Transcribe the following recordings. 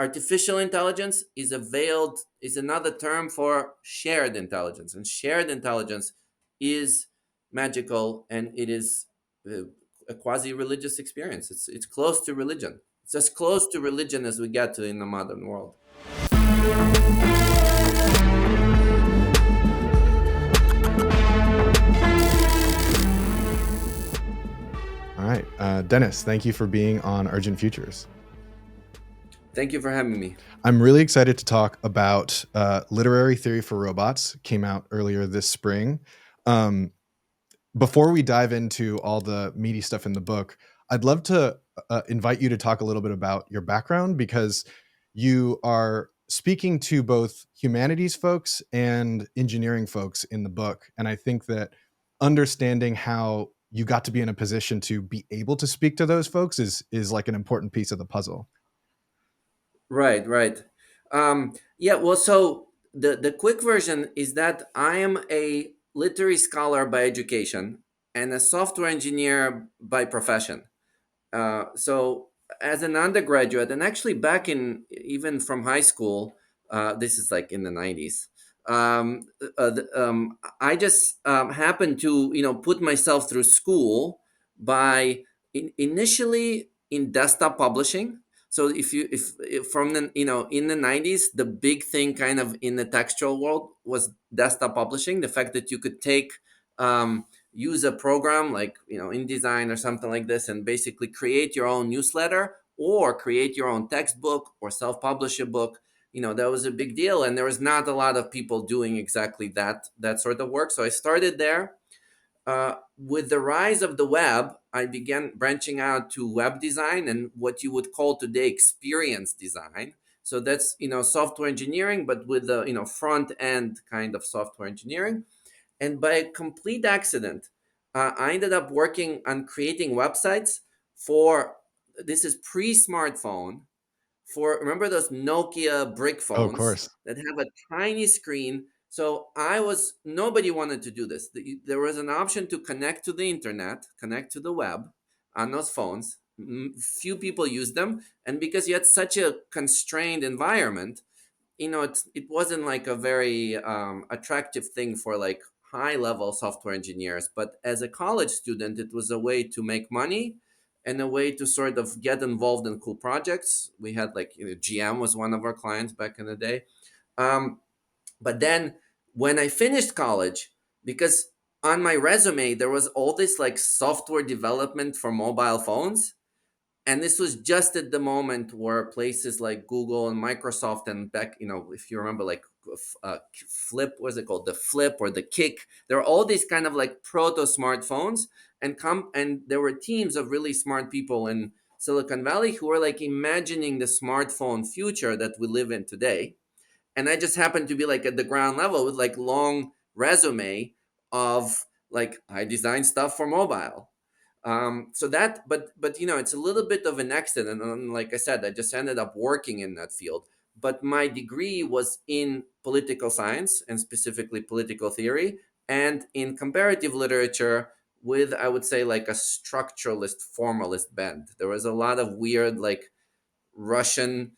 artificial intelligence is another term for shared intelligence, and shared intelligence is magical, and it is uh, a quasi-religious experience. It's close to religion. It's as close to religion as we get to in the modern world. All right. Dennis, thank you for being on Urgent Futures. Thank you for having me. I'm really excited to talk about Literary Theory for Robots. Came out earlier this spring. Before we dive into all the meaty stuff in the book, I'd love to invite you to talk a little bit about your background, because you are speaking to both humanities folks and engineering folks in the book. And I think that understanding how you got to be in a position to be able to speak to those folks is like an important piece of the puzzle. Right, right. Yeah, well, so the quick version is that I am a literary scholar by education and a software engineer by profession. So as an undergraduate, and actually back in even from high school, this is like in the 90s. I just happened to put myself through school by initially in desktop publishing. So if from the in the 90s, the big thing kind of in the textual world was desktop publishing. The fact that you could take use a program like InDesign or something like this and basically create your own newsletter or create your own textbook or self-publish a book. That was a big deal, and there was not a lot of people doing exactly that sort of work. So I started there. With the rise of the web, I began branching out to web design and what you would call today experience design. So that's software engineering, but with the front end kind of software engineering. And by a complete accident, I ended up working on creating websites for, this is pre-smartphone, for, remember those Nokia brick Oh, of phones course. that have a tiny screen. So nobody wanted to do this. There was an option to connect to the internet, connect to the web on those phones. Few people used them. And because you had such a constrained environment, it wasn't like a very attractive thing for like high level software engineers. But as a college student, it was a way to make money and a way to sort of get involved in cool projects. We had like GM was one of our clients back in the day. um, but then when I finished college, because on my resume there was all this like software development for mobile phones, and this was just at the moment where places like Google and Microsoft and back, if you remember, like Flip, what's it called, the Flip or the Kick, there are all these kind of like proto smartphones, and there were teams of really smart people in Silicon Valley who were like imagining the smartphone future that we live in today. And I just happened to be like at the ground level with like long resume of like I designed stuff for mobile. So that, but it's a little bit of an accident, and like I said, I just ended up working in that field. But my degree was in political science and specifically political theory, and in comparative literature with, I would say, like a structuralist formalist bent. There was a lot of weird like Russian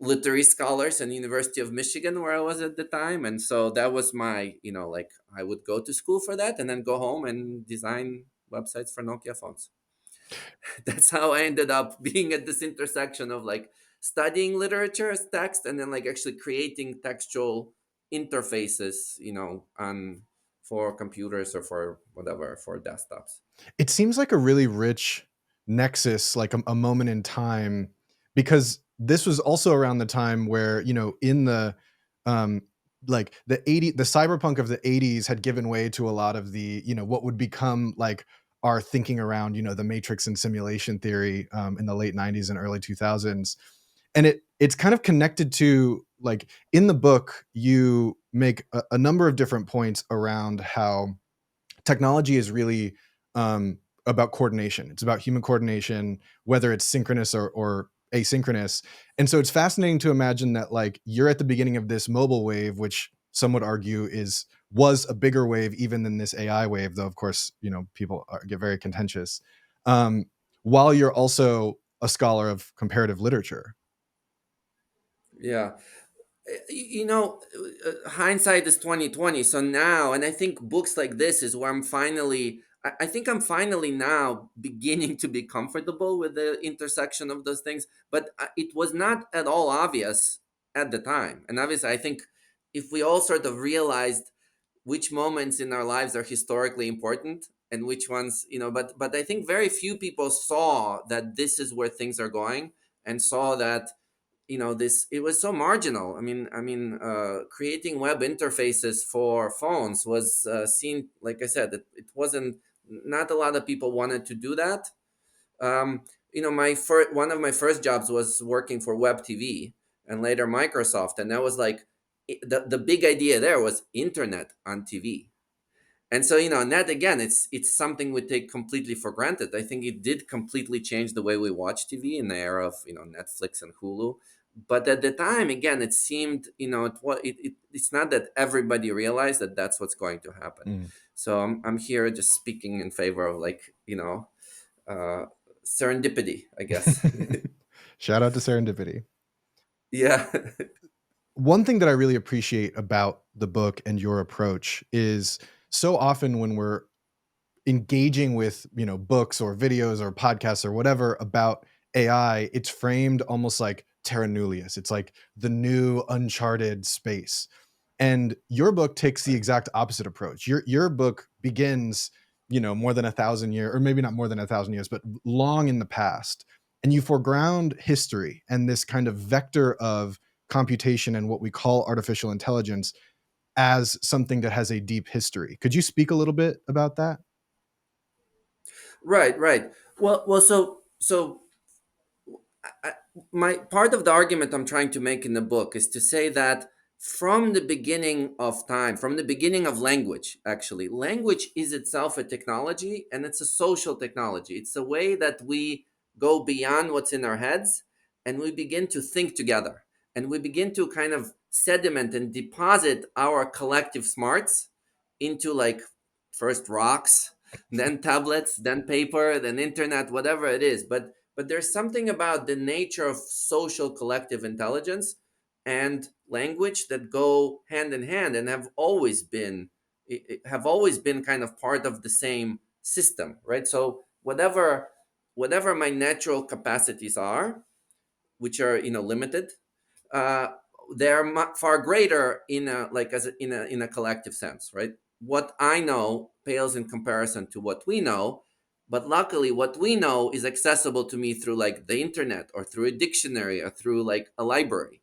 literary scholars in University of Michigan where I was at the time, and so that was my like I would go to school for that and then go home and design websites for Nokia phones. That's how I ended up being at this intersection of like studying literature as text and then like actually creating textual interfaces, on for computers or for whatever, for desktops. It seems like a really rich nexus, like a moment in time, because this was also around the time where, in the um like the cyberpunk of the 80s had given way to a lot of the, what would become like our thinking around, the matrix and simulation theory in the late 90s and early 2000s. And it's kind of connected to, like, in the book you make a number of different points around how technology is really about coordination. It's about human coordination, whether it's synchronous or asynchronous. And so it's fascinating to imagine that, like, you're at the beginning of this mobile wave, which some would argue was a bigger wave even than this AI wave, though of course, people get very contentious. Um, while you're also a scholar of comparative literature. Yeah. You know, hindsight is 2020. So now, and I think books like this is where I'm finally. I think I'm finally now beginning to be comfortable with the intersection of those things. But it was not at all obvious at the time. And obviously, I think if we all sort of realized which moments in our lives are historically important and which ones, but I think very few people saw that this is where things are going, and saw that, this, it was so marginal. I mean, creating web interfaces for phones was seen, like I said, it wasn't, not a lot of people wanted to do that. um, my first one of my first jobs was working for web TV, and later Microsoft, and that was like, the big idea there was internet on TV. And so, and that, again, it's something we take completely for granted. I think it did completely change the way we watch TV in the era of, Netflix and Hulu. But at the time, again, it seemed, it's not that everybody realized that that's what's going to happen. Mm. So I'm here just speaking in favor of, like, uh, serendipity, I guess. Shout out to serendipity. Yeah. One thing that I really appreciate about the book and your approach is, so often when we're engaging with, books or videos or podcasts or whatever about AI, it's framed almost like terra nullius. It's like the new uncharted space. And your book takes the exact opposite approach. Your book begins, more than 1,000 years, or maybe not more than 1,000 years, but long in the past. And you foreground history and this kind of vector of computation and what we call artificial intelligence as something that has a deep history. Could you speak a little bit about that? Right, right. So I, my part of the argument I'm trying to make in the book is to say that from the beginning of time, from the beginning of language, actually, language is itself a technology, and it's a social technology. It's a way that we go beyond what's in our heads, and we begin to think together, and we begin to kind of sediment and deposit our collective smarts into, like, first rocks, then tablets, then paper, then internet, whatever it is. But there's something about the nature of social collective intelligence and language that go hand in hand, and have always been kind of part of the same system, right? So whatever my natural capacities are, which are, limited, uh, they're far greater in a, like, in a collective sense, right? What I know pales in comparison to what we know, but luckily what we know is accessible to me through, like, the internet, or through a dictionary, or through, like, a library.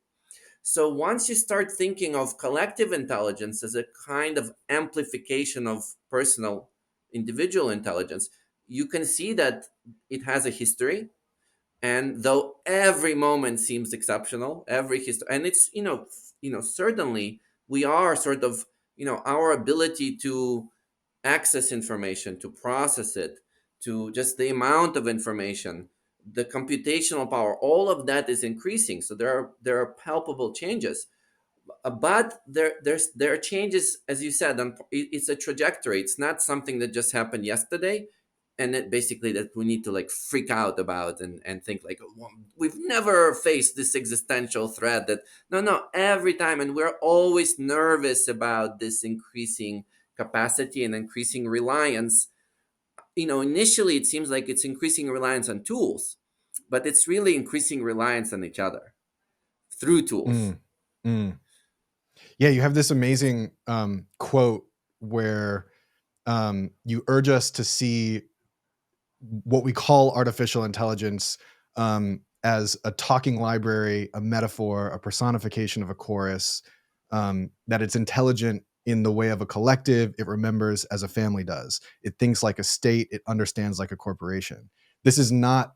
So once you start thinking of collective intelligence as a kind of amplification of personal individual intelligence, you can see that it has a history. And though every moment seems exceptional, every history, and it's, certainly we are sort of, our ability to access information, to process it, to just the amount of information, the computational power, all of that is increasing. So there are palpable changes. But there are changes, as you said, and it's a trajectory. It's not something that just happened yesterday, and that basically that we need to, like, freak out about, and think like, "Oh, well, we've never faced this existential threat." That, no, every time, and we're always nervous about this increasing capacity and increasing reliance. Initially it seems like it's increasing reliance on tools, but it's really increasing reliance on each other through tools. Mm, mm. Yeah, you have this amazing quote where you urge us to see what we call artificial intelligence as a talking library, a metaphor, a personification of a chorus, that it's intelligent in the way of a collective. It remembers as a family does. It thinks like a state. It understands like a corporation. This is not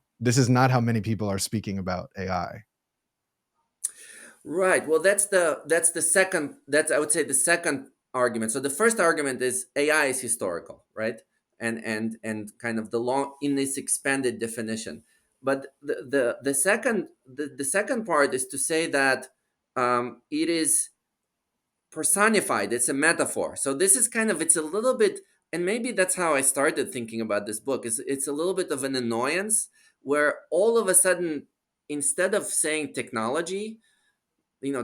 how many people are speaking about AI. Right. Well, that's the second. That's, I would say, the second argument. So the first argument is AI is historical, right? And kind of the long in this expanded definition. But the second part is to say that it is personified. It's a metaphor. So this is kind of, it's a little bit, and maybe that's how I started thinking about this book. Is it's a little bit of an annoyance where all of a sudden, instead of saying technology,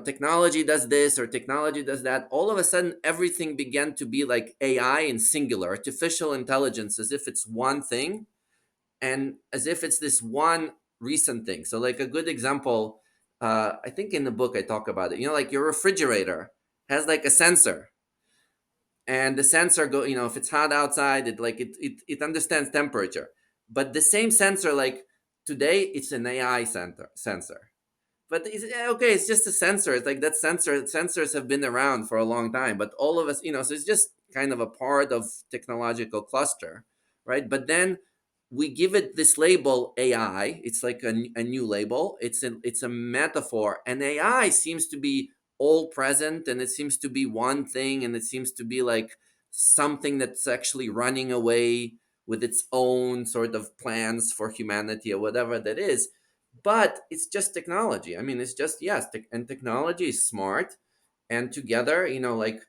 technology does this or technology does that, all of a sudden everything began to be like AI in singular, artificial intelligence, as if it's one thing, and as if it's this one recent thing. So, like a good example, I think in the book I talk about it. Like your refrigerator has like a sensor, and the sensor if it's hot outside, it understands temperature. But the same sensor, like today, it's an AI sensor. But okay, it's just a sensor. It's like that sensors have been around for a long time, but all of us, so it's just kind of a part of technological cluster, right? But then we give it this label AI. It's like a new label. It's a metaphor, and AI seems to be all present, and it seems to be one thing, and it seems to be like something that's actually running away with its own sort of plans for humanity or whatever that is. But it's just technology. I mean, it's just, yes, and technology is smart, and together, like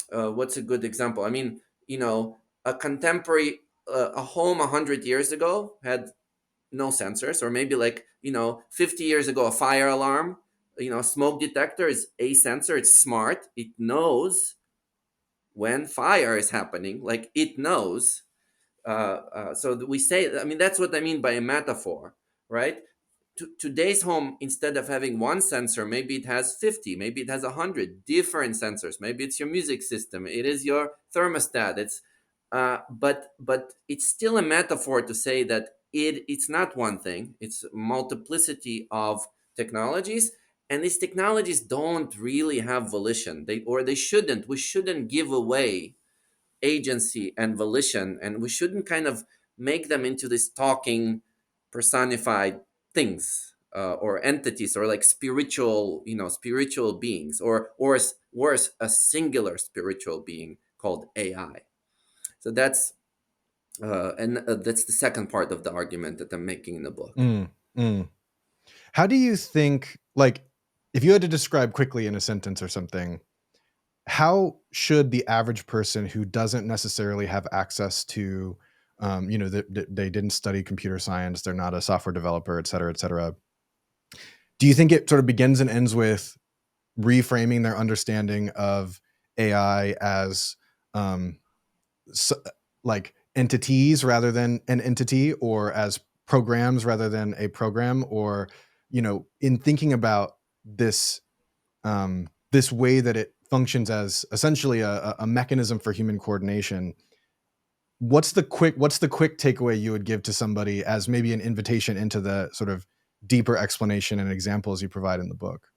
what's a good example? I mean, a contemporary a home 100 years ago had no sensors, or maybe, like, 50 years ago, a fire alarm, a smoke detector is a sensor. It's smart. It knows when fire is happening, like it knows. So we say, I mean, that's what I mean by a metaphor, right? Today's home, instead of having one sensor, maybe it has 50, maybe it has 100 different sensors. Maybe it's your music system, it is your thermostat. But it's still a metaphor to say that it's not one thing. It's multiplicity of technologies, and these technologies don't really have volition. They shouldn't. We shouldn't give away agency and volition, and we shouldn't kind of make them into this talking, personified things, or entities, or like spiritual beings, or worse, a singular spiritual being called AI. So that's the second part of the argument that I'm making in the book. Mm, mm. How do you think, like, if you had to describe quickly in a sentence or something, how should the average person who doesn't necessarily have access to, they didn't study computer science, they're not a software developer, et cetera, do you think it sort of begins and ends with reframing their understanding of AI as, um, s like, entities rather than an entity, or as programs rather than a program, or, in thinking about this, this way that it functions as essentially a mechanism for human coordination? What's the quick takeaway you would give to somebody as maybe an invitation into the sort of deeper explanation and examples you provide in the book?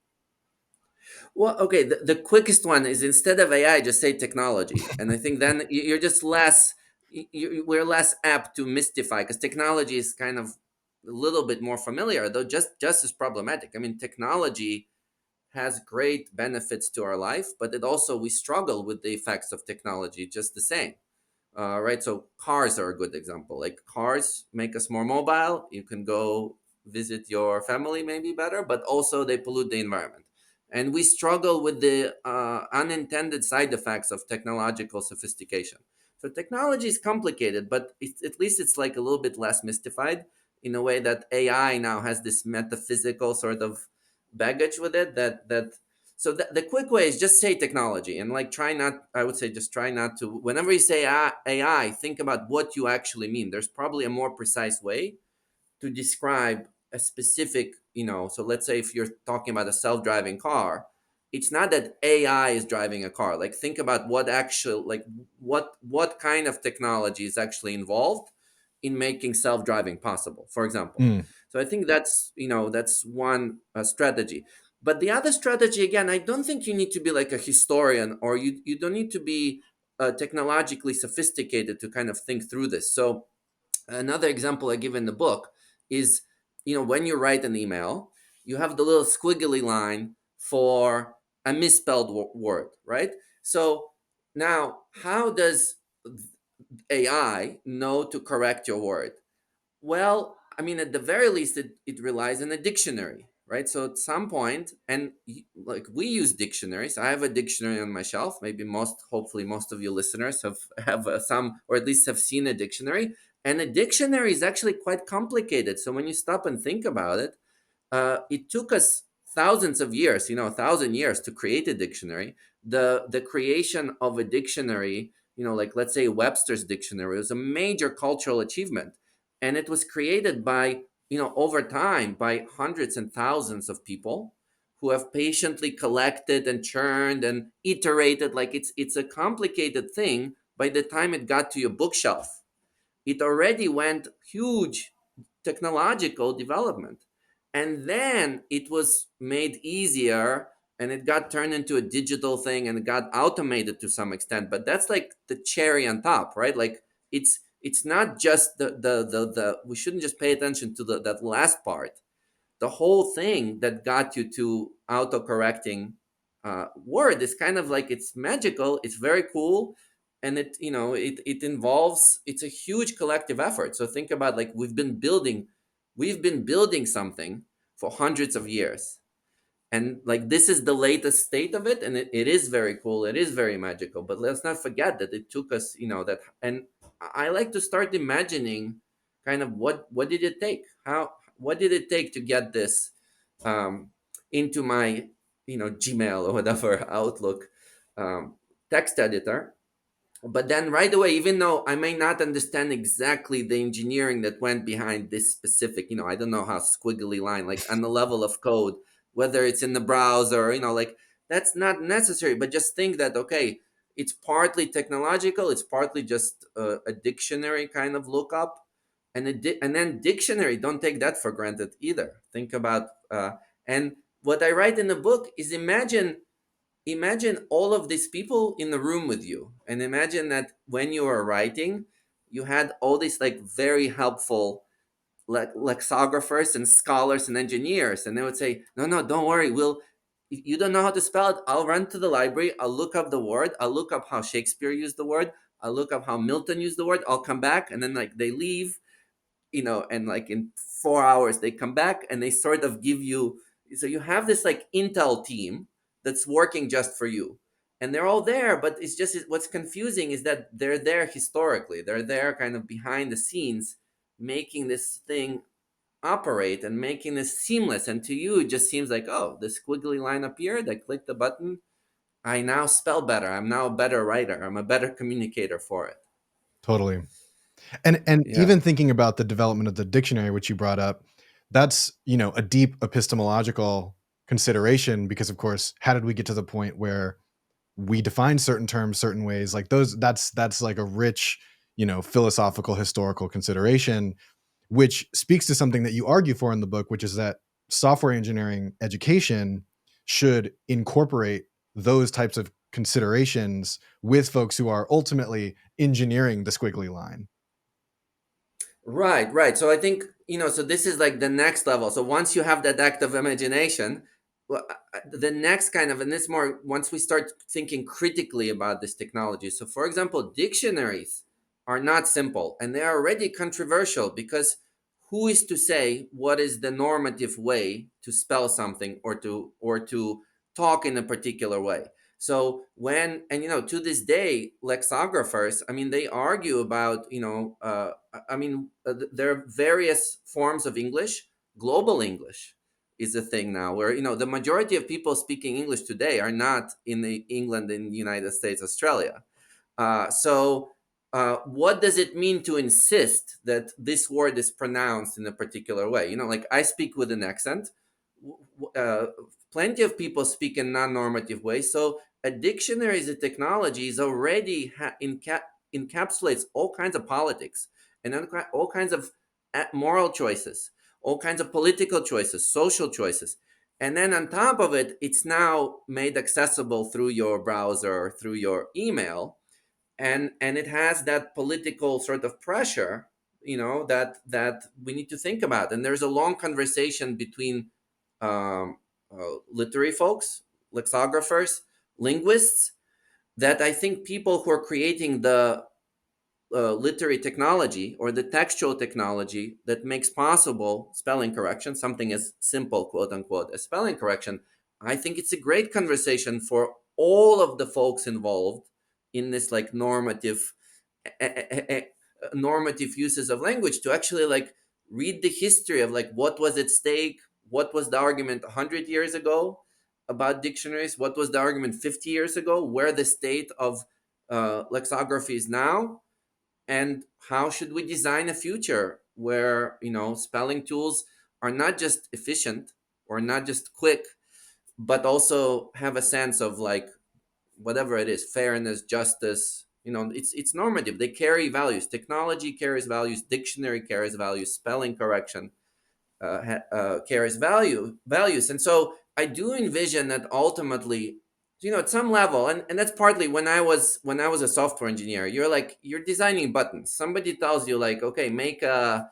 Well, okay, the quickest one is, instead of AI, just say technology, and I think then you're just less. We're less apt to mystify, because technology is kind of a little bit more familiar, though just as problematic. I mean, technology has great benefits to our life, but it also, we struggle with the effects of technology just the same. Right? So cars are a good example. Like, cars make us more mobile. You can go visit your family maybe better, but also they pollute the environment. And we struggle with the unintended side effects of technological sophistication. So technology is complicated, but at least it's like a little bit less mystified, in a way that AI now has this metaphysical sort of baggage with it. So the quick way is just say technology, and like try not. I would say just try not to. Whenever you say AI, think about what you actually mean. There's probably a more precise way to describe a specific. So let's say if you're talking about a self-driving car, it's not that AI is driving a car. Like, think about what kind of technology is actually involved in making self-driving possible, for example. Mm, So I think that's one strategy. But the other strategy, again, I don't think you need to be like a historian, or you don't need to be technologically sophisticated to kind of think through this. So another example I give in the book is, when you write an email, you have the little squiggly line for a misspelled word, right? So now, how does AI know to correct your word? Well, I mean, at the very least, it relies on a dictionary, right? So at some point, and like, we use dictionaries. I have a dictionary on my shelf. Hopefully, most of you listeners have some, or at least have seen a dictionary. And a dictionary is actually quite complicated. So when you stop and think about it, it took us thousands of years, 1,000 years to create a dictionary. The creation of a dictionary, like let's say Webster's dictionary, was a major cultural achievement, and it was created by, over time, by hundreds and thousands of people who have patiently collected and churned and iterated. Like it's a complicated thing. By the time it got to your bookshelf, it already went huge technological development. And then it was made easier, and it got turned into a digital thing, and it got automated to some extent. But that's like the cherry on top, right? Like it's not just the we shouldn't just pay attention to that last part. The whole thing that got you to autocorrecting word is kind of like, it's magical, it's very cool, and it involves, it's a huge collective effort. So think about, like, we've been building something for hundreds of years, and like this is the latest state of it, and it is very cool, it is very magical. But let's not forget that it took us, that. And I like to start imagining kind of what did it take, how what did it take to get this um, into my Gmail or whatever Outlook um, text editor. But then right away, even though I may not understand exactly the engineering that went behind this specific, I don't know how squiggly line, like on the level of code, whether it's in the browser, like that's not necessary. But just think that, okay, it's partly technological, it's partly just a dictionary kind of lookup, and then dictionary. Don't take that for granted either. Think about and what I write in the book is, imagine all of these people in the room with you, and imagine that when you were writing, you had all these like very helpful lexicographers and scholars and engineers, and they would say, no, no, don't worry, if you don't know how to spell it, I'll run to the library, I'll look up the word, I'll look up how Shakespeare used the word, I'll look up how Milton used the word, I'll come back. And then like they leave, and like in 4 hours they come back and they sort of give you. So you have this like intel team that's working just for you, and they're all there. But it's just, what's confusing is that they're there historically, they're there kind of behind the scenes, making this thing operate and making this seamless. And to you it just seems like, oh, the squiggly line appeared, I click the button, I now spell better, I'm now a better writer, I'm a better communicator for it. Totally. And Yeah. even thinking about the development of the dictionary, which you brought up, that's, a deep epistemological consideration, because of course, how did we get to the point where we define certain terms certain ways? Like those, that's like a rich, philosophical, historical consideration, which speaks to something that you argue for in the book, which is that software engineering education should incorporate those types of considerations with folks who are ultimately engineering the squiggly line. Right, right. So I think, so this is like the next level. So once you have that active imagination, well, the next kind of, and this more, once we start thinking critically about this technology. So, for example, dictionaries are not simple, and they are already controversial, because who is to say what is the normative way to spell something, or to talk in a particular way? So when, and to this day, lexicographers, I mean, they argue about, I mean, there are various forms of English. Global English is a thing now, where the majority of people speaking English today are not in England, in the United States, Australia. What does it mean to insist that this word is pronounced in a particular way? Like I speak with an accent. Plenty of people speak in non-normative ways. So a dictionary as a technology is already encapsulates all kinds of politics, and all kinds of moral choices, all kinds of political choices, social choices. And then on top of it, it's now made accessible through your browser, through your email, and it has that political sort of pressure, that we need to think about. And there's a long conversation between literary folks, lexicographers, linguists, that I think people who are creating the literary technology, or the textual technology that makes possible spelling correction, something as simple, quote unquote, as spelling correction, I think it's a great conversation for all of the folks involved in this like normative uses of language, to actually like read the history of like what was at stake, what was the argument 100 years ago about dictionaries, what was the argument 50 years ago, where the state of lexicography is now, and how should we design a future where spelling tools are not just efficient or not just quick, but also have a sense of like whatever it is, fairness, justice. It's normative. They carry values. Technology carries values. Dictionary carries values. Spelling correction carries values. And so I do envision that ultimately, at some level, and that's partly when I was a software engineer. You're designing buttons. Somebody tells you like, okay, make a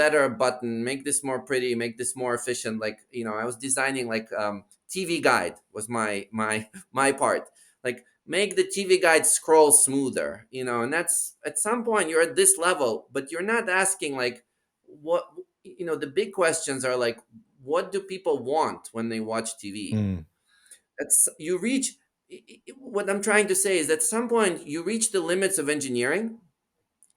better button, make this more pretty, make this more efficient. Like, I was designing like TV guide was my part. Like, make the TV guide scroll smoother, and that's at some point you're at this level, but you're not asking like what the big questions are like, what do people want when they watch TV? Mm, That's you reach what I'm trying to say is that at some point you reach the limits of engineering,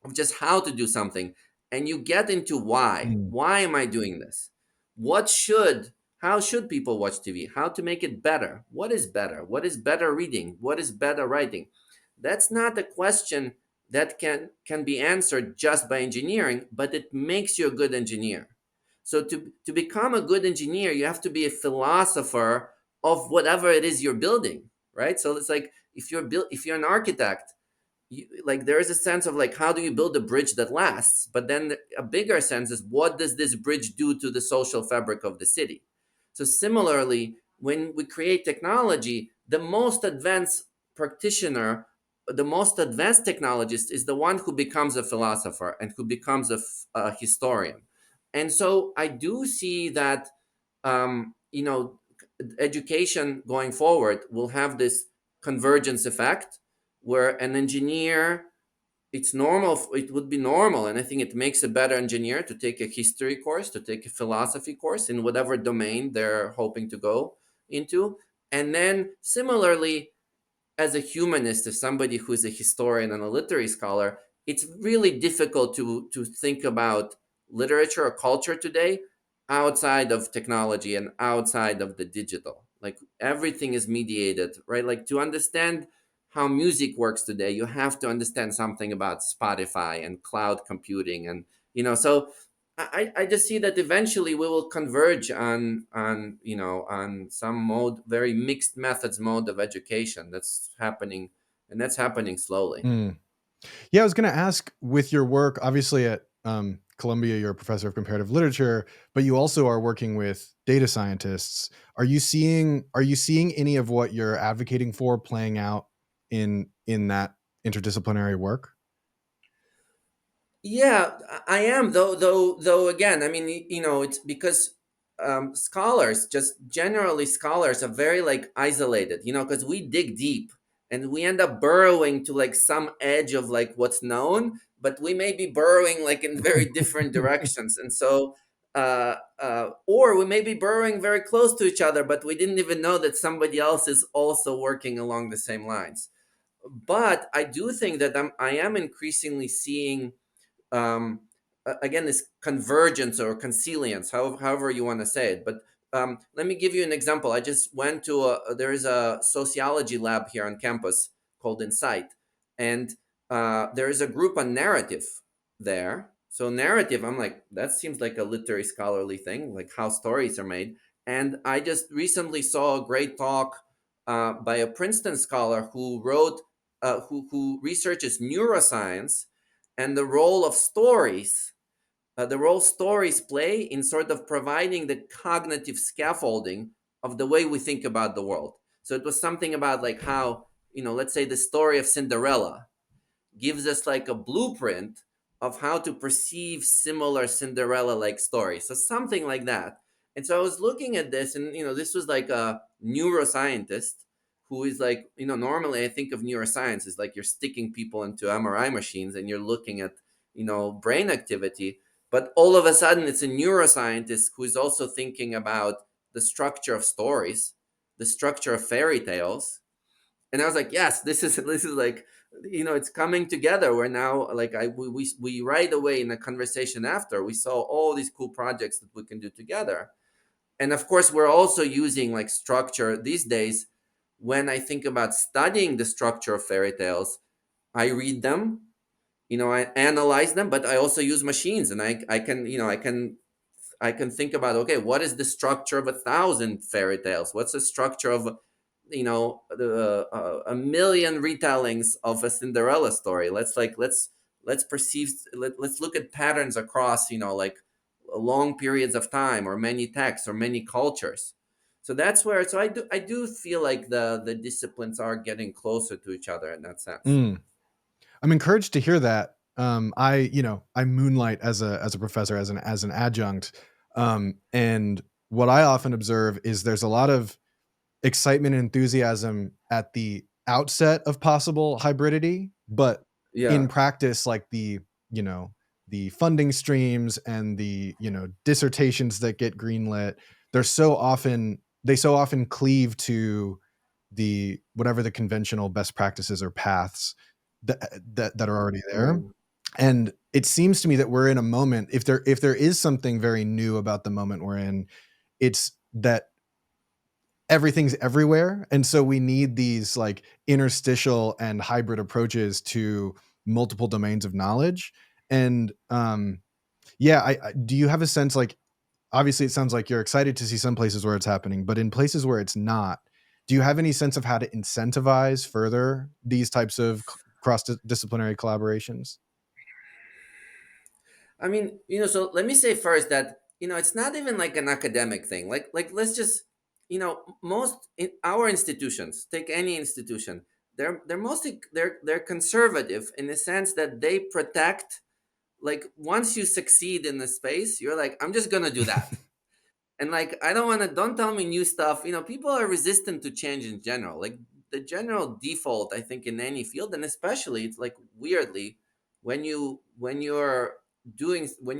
of just how to do something, and you get into mm, why am I doing this, what should how should people watch TV, how to make it better, what is better reading, what is better writing. That's not a question that can be answered just by engineering, but it makes you a good engineer. So to become a good engineer, you have to be a philosopher of whatever it is you're building, right? So it's like if you're an architect, like there is a sense of like how do you build a bridge that lasts, but then a bigger sense is what does this bridge do to the social fabric of the city. So similarly, when we create technology, the most advanced practitioner, the most advanced technologist is the one who becomes a philosopher and who becomes a historian. And so I do see that um, you know education going forward will have this convergence effect where an engineer, it would be normal, and I think it makes a better engineer to take a history course, to take a philosophy course in whatever domain they're hoping to go into. And then similarly, as a humanist, as somebody who's a historian and a literary scholar, it's really difficult to think about literature or culture today outside of technology and outside of the digital. Like everything is mediated, right? Like to understand how music works today, you have to understand something about Spotify and cloud computing, and so I just see that eventually we will converge on some mode, very mixed methods mode of education that's happening, and that's happening slowly. mm. Yeah, I was going to ask, with your work, obviously at Columbia, you're a professor of comparative literature, but you also are working with data scientists. Are you seeing any of what you're advocating for playing out in that interdisciplinary work? Yeah, I am, though again, I mean, it's because scholars, just generally scholars, are very like isolated, because we dig deep and we end up burrowing to like some edge of like what's known, but we may be burrowing like in very different directions. And so or we may be burrowing very close to each other, but we didn't even know that somebody else is also working along the same lines. But I do think that I am increasingly seeing um, again, this convergence or consilience, however you want to say it. But let me give you an example. I just went to there is a sociology lab here on campus called Insight, and there is a group on narrative there. So narrative, I'm like, that seems like a literary scholarly thing, like how stories are made. And I just recently saw a great talk by a Princeton scholar who wrote, who researches neuroscience and the role stories play in sort of providing the cognitive scaffolding of the way we think about the world. So it was something about like how, let's say the story of Cinderella gives us like a blueprint of how to perceive similar Cinderella like stories. So something like that. And so I was looking at this, and this was like a neuroscientist who is like, normally I think of neuroscience as like you're sticking people into MRI machines and you're looking at, brain activity. But all of a sudden, it's a neuroscientist who is also thinking about the structure of stories, the structure of fairy tales, And I was like, yes, this is like, it's coming together. We're now like, we right away in a conversation after, we saw all these cool projects that we can do together. And of course, we're also using like structure these days. When I think about studying the structure of fairy tales, I read them, I analyze them, but I also use machines, and I can, I can think about, okay, what is the structure of 1,000 fairy tales? What's the structure of, a million retellings of a Cinderella story? Let's perceive, let's look at patterns across, like long periods of time, or many texts, or many cultures. So that's where, so I do feel like the disciplines are getting closer to each other in that sense. Mm. I'm encouraged to hear that. I moonlight as a professor, as an adjunct, and what I often observe is there's a lot of excitement and enthusiasm at the outset of possible hybridity, but in Yeah. practice, like you know the funding streams and the dissertations that get greenlit, they so often cleave to the whatever the conventional best practices or paths that are already there. Mm. And it seems to me that we're in a moment, if there is something very new about the moment we're in, it's that everything's everywhere, and so we need these like interstitial and hybrid approaches to multiple domains of knowledge. And yeah, I do you have a sense, like, obviously it sounds like you're excited to see some places where it's happening, but in places where it's not, do you have any sense of how to incentivize further these types of cross disciplinary collaborations? I mean, so let me say first that, it's not even like an academic thing. Like let's just, most in our institutions, take any institution, they're mostly they're conservative in the sense that they protect, like once you succeed in the space, you're like, I'm just gonna do that. And like, I don't want to, don't tell me new stuff. People are resistant to change in general. Like the general default, I think, in any field, and especially it's like weirdly, when you're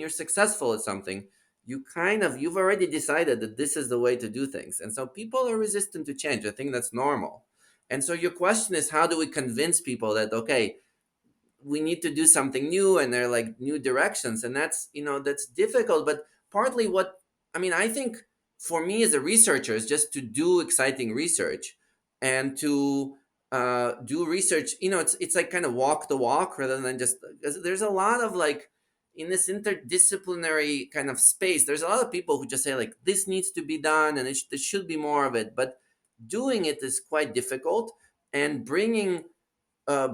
successful at something, you've already decided that this is the way to do things, and so people are resistant to change. I think that's normal. And so your question is, how do we convince people that, okay, we need to do something new, and they're like new directions, and that's difficult. But partly, what I mean, I think, for me as a researcher, is just to do exciting research, and to do research. It's like kind of walk the walk, rather than just, 'cause there's a lot of like, in this interdisciplinary kind of space, there's a lot of people who just say like, this needs to be done, and there should be more of it, but doing it is quite difficult. And bringing a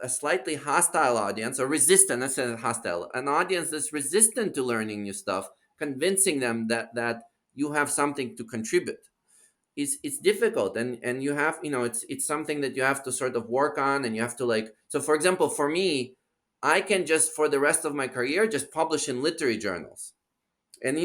slightly hostile audience, or resistant, let's say hostile, an audience that's resistant to learning new stuff, convincing them that you have something to contribute, it's difficult. And you have, it's something that you have to sort of work on, and you have to, like, so for example, for me, I can just, for the rest of my career, just publish in literary journals. And I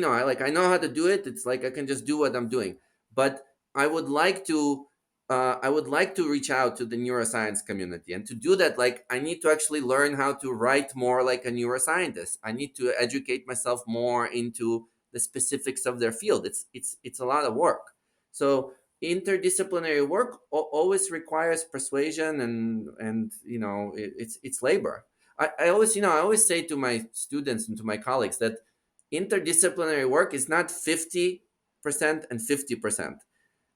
know how to do it. It's like I can just do what I'm doing. But i would like to I would like to reach out to the neuroscience community, and to do that, like, I need to actually learn how to write more like a neuroscientist. I need to educate myself more into the specifics of their field. It's a lot of work. So interdisciplinary work always requires persuasion, and it's labor. I always say to my students and to my colleagues that interdisciplinary work is not 50% and 50%.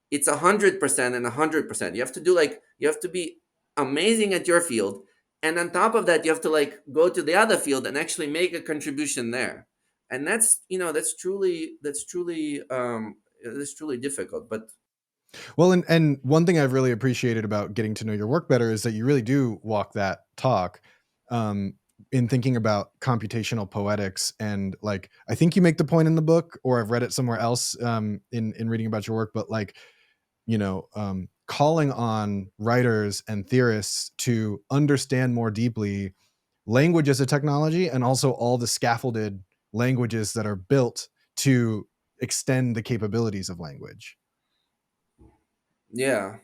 It's 100% and 100%. You have to be amazing at your field, and on top of that, you have to like go to the other field and actually make a contribution there. And that's truly difficult. But Well, and one thing I've really appreciated about getting to know your work better is that you really do walk that talk. Um, in thinking about computational poetics, and like I think you make the point in the book, or I've read it somewhere else, in reading about your work, but like calling on writers and theorists to understand more deeply language as a technology, and also all the scaffolded languages that are built to extend the capabilities of language. yeah.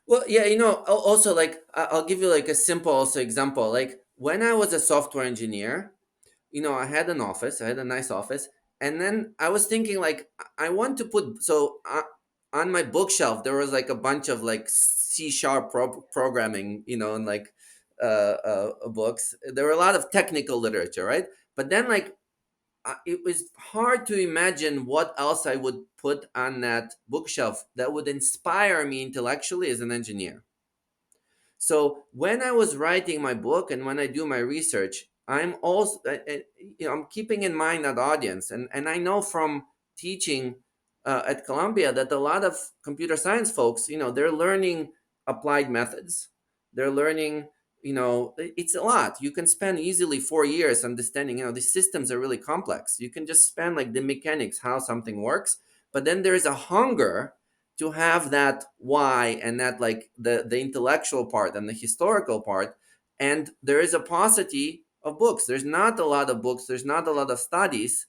Well, yeah, also, like, I'll give you like a simple also example. Like, when I was a software engineer, I had an office, I had a nice office. And then I was thinking, like, I want to put, so on my bookshelf there was like a bunch of like C# programming, and like books. There were a lot of technical literature, right? But then like it was hard to imagine what else I would put on that bookshelf that would inspire me intellectually as an engineer. So when I was writing my book and when I do my research, I'm also, I'm keeping in mind that audience, and I know from teaching at Columbia that a lot of computer science folks, they're learning applied methods. They're learning, it's a lot. You can spend easily 4 years understanding. These systems are really complex. You can just spend like the mechanics, how something works, but then there is a hunger to have that why and that like the intellectual part and the historical part. And there is a paucity of books. There's not a lot of books, there's not a lot of studies,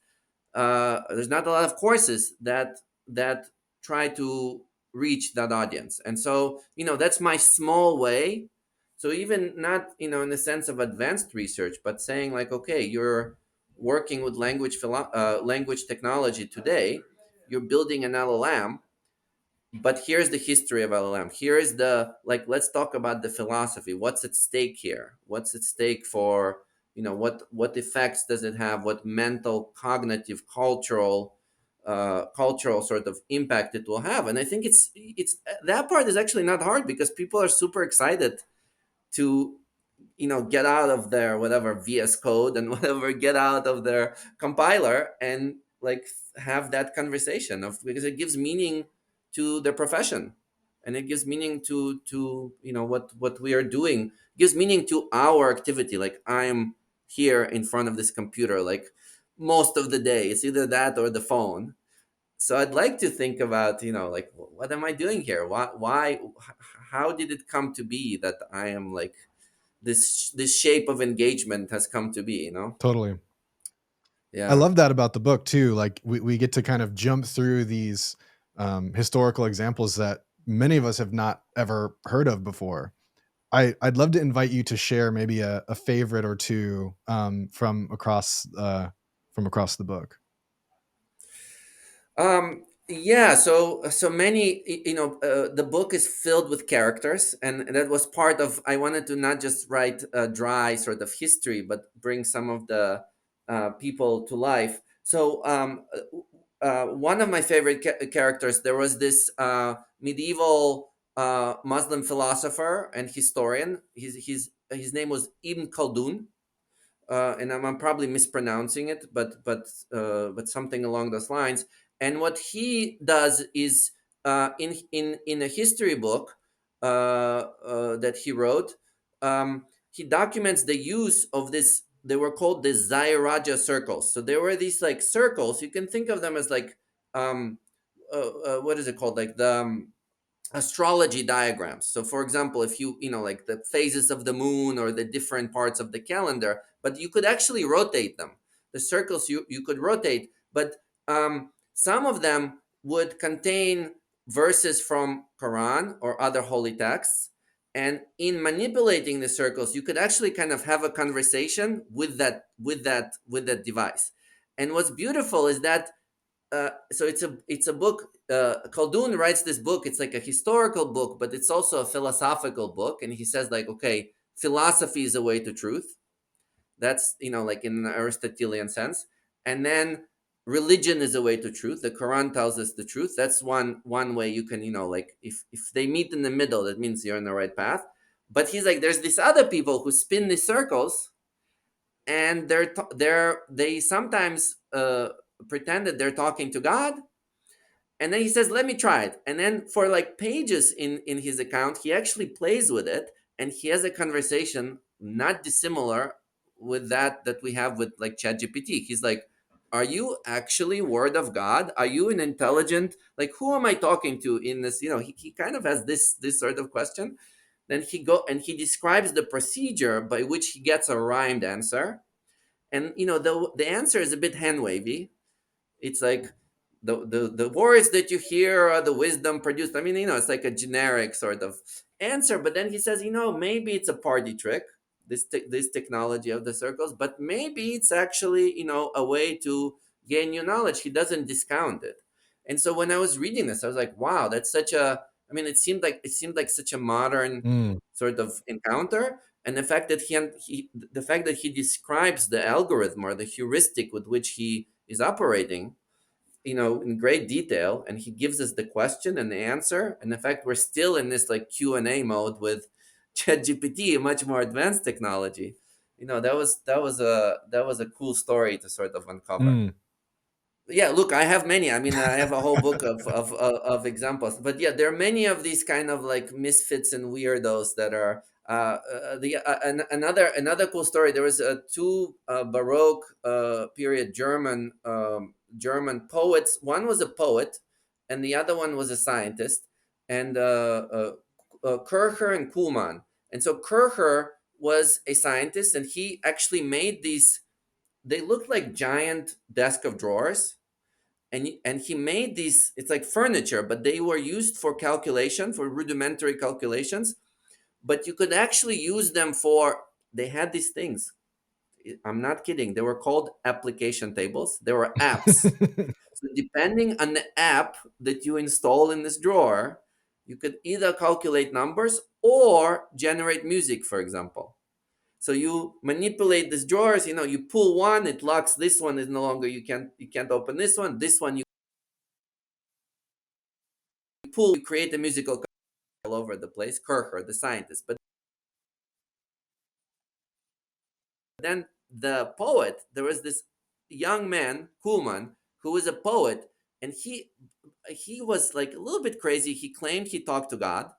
there's not a lot of courses that try to reach that audience. And so that's my small way. So even not in the sense of advanced research, but saying like, okay, you're working with language technology today, you're building an LLM, but here's the history of LLM. Here is the like. Let's talk about the philosophy. What's at stake here? What's at stake for what effects does it have? What mental, cognitive, cultural sort of impact it will have? And I think it's that part is actually not hard because people are super excited to get out of their whatever VS Code and whatever, get out of their compiler and like have that conversation of, because it gives meaning to their profession, and it gives meaning to what we are doing, gives meaning to our activity. Like I'm here in front of this computer like most of the day. It's either that or the phone. So I'd like to think about, like, what am I doing here? Why, how did it come to be that I am like this shape of engagement has come to be. Totally. I Yeah. love that about the book too. Like we get to kind of jump through these historical examples that many of us have not ever heard of before. I'd love to invite you to share maybe a favorite or two from across the book. Yeah, so many, the book is filled with characters, and that was part of, I wanted to not just write a dry sort of history, but bring some of the people to life. So one of my favorite characters, there was this medieval Muslim philosopher and historian. His name was Ibn Khaldun, and I'm probably mispronouncing it, but something along those lines. And what he does is, in a history book that he wrote, he documents the use of this. They were called the Zairaja circles. So there were these like circles. You can think of them as like, what is it called? Like the astrology diagrams. So for example, if like the phases of the moon or the different parts of the calendar, but you could actually rotate them. The circles you could rotate, but some of them would contain verses from Quran or other holy texts. And in manipulating the circles, you could actually kind of have a conversation with that device. And what's beautiful is that, so it's a book. Khaldun writes this book. It's like a historical book, but it's also a philosophical book. And he says like, okay, philosophy is a way to truth. That's like in an Aristotelian sense. And then religion is a way to truth. The Quran tells us the truth. That's one way you can like, if they meet in the middle, that means you're on the right path. But he's like, there's these other people who spin these circles, and they sometimes pretend that they're talking to God, and then he says, let me try it. And then for like pages in his account, he actually plays with it, and he has a conversation not dissimilar with that we have with like ChatGPT. He's like, are you actually word of God? Are you an intelligent, like, who am I talking to in this? He kind of has this sort of question. Then he describes the procedure by which he gets a rhymed answer. And the answer is a bit hand wavy. It's like, the words that you hear are the wisdom produced. I mean, it's like a generic sort of answer. But then he says, maybe it's a party trick, this technology of the circles, but maybe it's actually a way to gain new knowledge. He doesn't discount it. And so when I was reading this, I was like, wow, that's such a, I mean, it seemed like such a modern Mm. sort of encounter. And the fact that the fact that he describes the algorithm or the heuristic with which he is operating, in great detail, and he gives us the question and the answer. And in fact, we're still in this like Q&A mode with ChatGPT, a much more advanced technology. That was a cool story to sort of uncover. Mm. Yeah, look, I have many. I mean, I have a whole book of examples, but yeah, there are many of these kind of like misfits and weirdos that are another cool story. There was two Baroque period German poets. One was a poet, and the other one was a scientist, and Kircher and Kuhlmann. And so Kircher was a scientist, and he actually made these. They looked like giant desk of drawers, and he made these. It's like furniture, but they were used for calculation, for rudimentary calculations, but you could actually use them for. They had these things. I'm not kidding, they were called application tables. They were apps. So depending on the app that you install in this drawer, you could either calculate numbers or generate music, for example. So you manipulate these drawers, you pull one, it locks this one, is no longer, you can't open this one you pull, you create a musical all over the place. Kircher, the scientist. But then the poet, there was this young man, Kuhlman, who was a poet, and he was like a little bit crazy. He claimed he talked to God.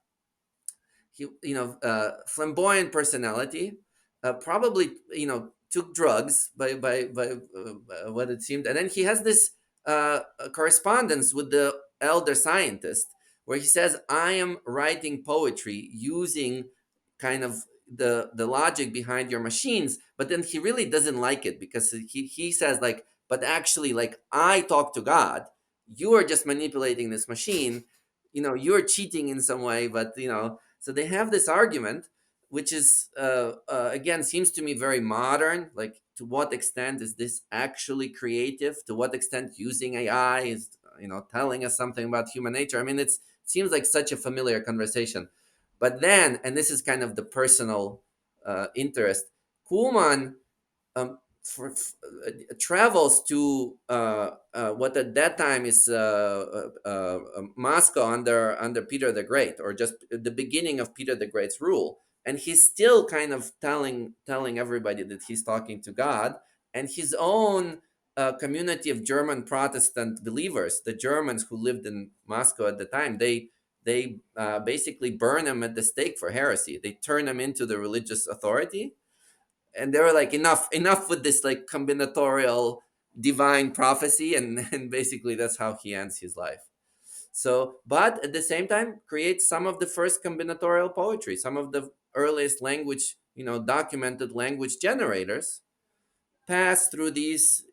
He, flamboyant personality, probably took drugs by what it seemed, and then he has this correspondence with the elder scientist where he says, "I am writing poetry using kind of the logic behind your machines," but then he really doesn't like it because he says like, "But actually, like I talk to God, you are just manipulating this machine." You're cheating in some way, but so they have this argument, which is again seems to me very modern. Like, to what extent is this actually creative? To what extent using AI is telling us something about human nature? I mean, it seems like such a familiar conversation. But then, and this is kind of the personal interest, Kuhlman travels to what at that time is Moscow under Peter the Great, or just the beginning of Peter the Great's rule, and he's still kind of telling everybody that he's talking to God, and his own community of German Protestant believers, the Germans who lived in Moscow at the time, they basically burn him at the stake for heresy. They turn him into the religious authority, and they were like, enough with this like combinatorial divine prophecy, and basically that's how he ends his life. So, but at the same time creates some of the first combinatorial poetry, some of the earliest language, documented language generators pass through these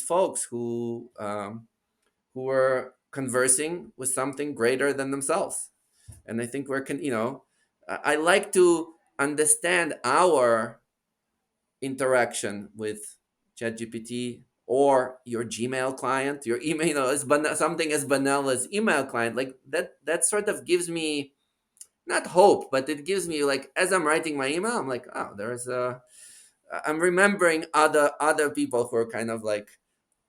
folks who were conversing with something greater than themselves. And I think I like to understand our interaction with ChatGPT or your Gmail client, your email, something as banal as email client, like that. That sort of gives me not hope, but it gives me like, as I'm writing my email, I'm like, oh, I'm remembering other people who are kind of like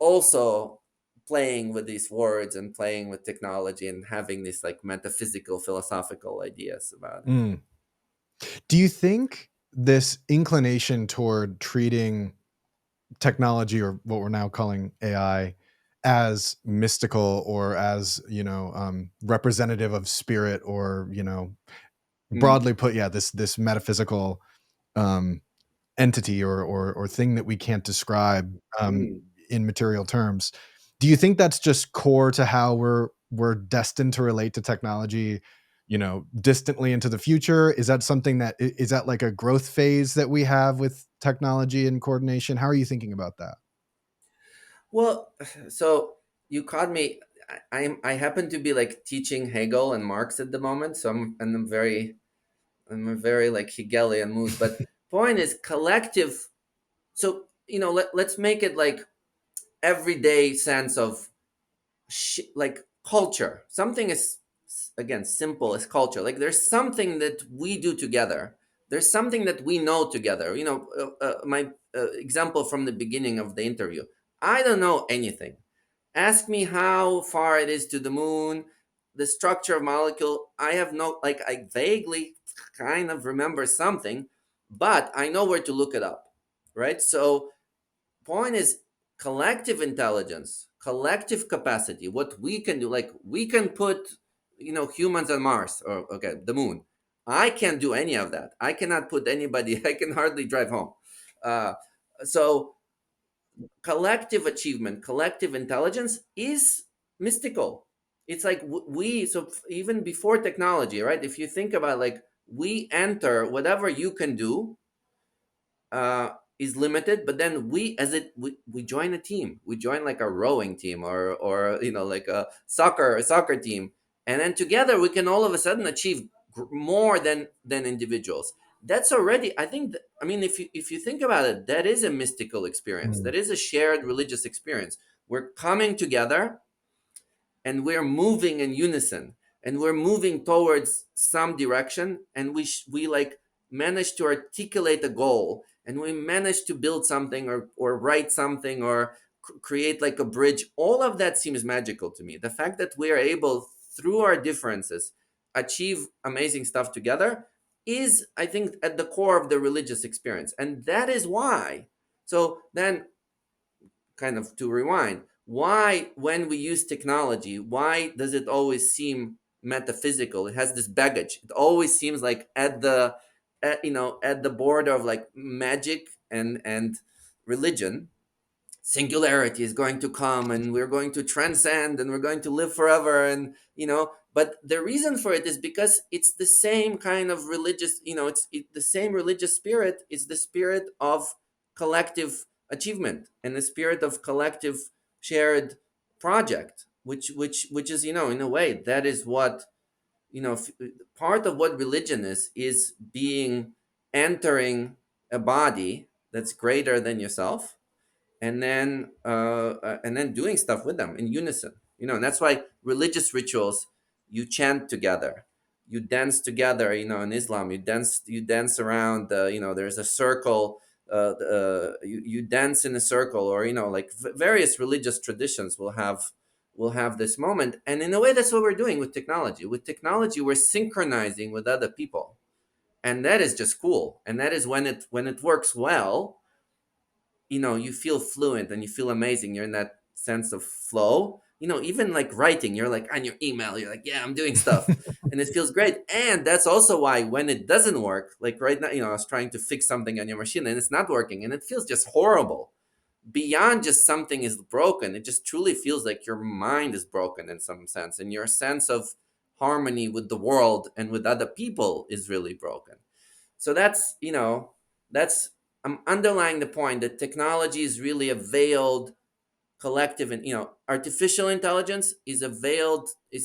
also playing with these words and playing with technology and having these like metaphysical, philosophical ideas about it. Mm. Do you think this inclination toward treating technology, or what we're now calling AI, as mystical, or as representative of spirit, or Mm. broadly put, yeah, this metaphysical um, entity, or thing that we can't describe Mm. in material terms? Do you think that's just core to how we're destined to relate to technology, distantly into the future? Is that something that is that like a growth phase that we have with technology and coordination? How are you thinking about that? Well, so you caught me. I happen to be like teaching Hegel and Marx at the moment, so I'm a very like Hegelian mood. But point is collective. So let's make it like everyday sense of like culture. Something is, again, simple as culture. Like there's something that we do together. There's something that we know together. My example from the beginning of the interview. I don't know anything. Ask me how far it is to the moon, the structure of molecule. I have no, like, I vaguely kind of remember something, but I know where to look it up, right? So point is collective intelligence, collective capacity, what we can do. Like we can put, humans on Mars, or okay, the moon. I can't do any of that. I cannot put anybody. I can hardly drive home. uh, so collective achievement, collective intelligence is mystical. It's like even before technology, right? If you think about, like, we enter whatever you can do, is limited, but then we join a team. We join like a rowing team, or like a soccer team, and then together we can all of a sudden achieve more than individuals. That's already, I think, I mean, if you think about it, that is a mystical experience. Mm, That is a shared religious experience. We're coming together and we're moving in unison, and we're moving towards some direction, and we like manage to articulate a goal, and we manage to build something, or write something, or create like a bridge. All of that seems magical to me. The fact that we are able, through our differences, achieve amazing stuff together is, I think, at the core of the religious experience. And that is why, so then, kind of to rewind, why, when we use technology, why does it always seem metaphysical? It has this baggage. It always seems like at the border of like magic and religion. Singularity is going to come, and we're going to transcend, and we're going to live forever, and but the reason for it is because it's the same kind of religious, the same religious spirit. It's the spirit of collective achievement, and the spirit of collective shared project, which is, in a way, that is what, part of what religion is being, entering a body that's greater than yourself, and then doing stuff with them in unison. And that's why religious rituals, you chant together, you dance together. In Islam, you dance around, there's a circle. You dance in a circle, or like various religious traditions will have this moment. And in a way, that's what we're doing with technology. With technology, we're synchronizing with other people, and that is just cool. And that is, when it works well, you feel fluent and you feel amazing. You're in that sense of flow. Even like writing, you're like on your email, you're like, yeah, I'm doing stuff, and it feels great. And that's also why, when it doesn't work, like right now, I was trying to fix something on your machine and it's not working, and it feels just horrible. Beyond just something is broken, it just truly feels like your mind is broken in some sense, and your sense of harmony with the world and with other people is really broken. So that's I'm underlying the point that technology is really a veiled collective, and artificial intelligence is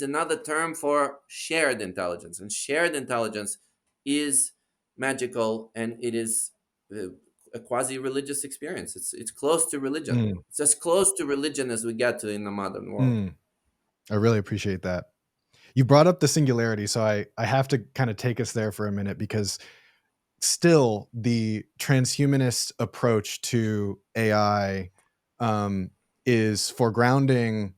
another term for shared intelligence, and shared intelligence is magical, and it is a quasi-religious experience. It's close to religion. mm, It's as close to religion as we get to in the modern world. mm. I really appreciate that. You brought up the singularity, so I have to kind of take us there for a minute, because still the transhumanist approach to AI, um, is foregrounding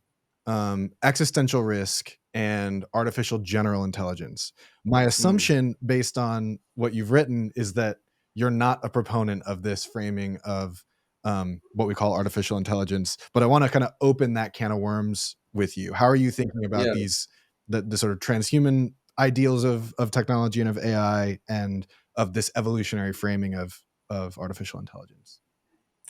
existential risk and artificial general intelligence. My Mm, assumption, based on what you've written, is that you're not a proponent of this framing of what we call artificial intelligence. But I want to kind of open that can of worms with you. How are you thinking about yeah. the sort of transhuman ideals of technology and of AI, and of this evolutionary framing of artificial intelligence?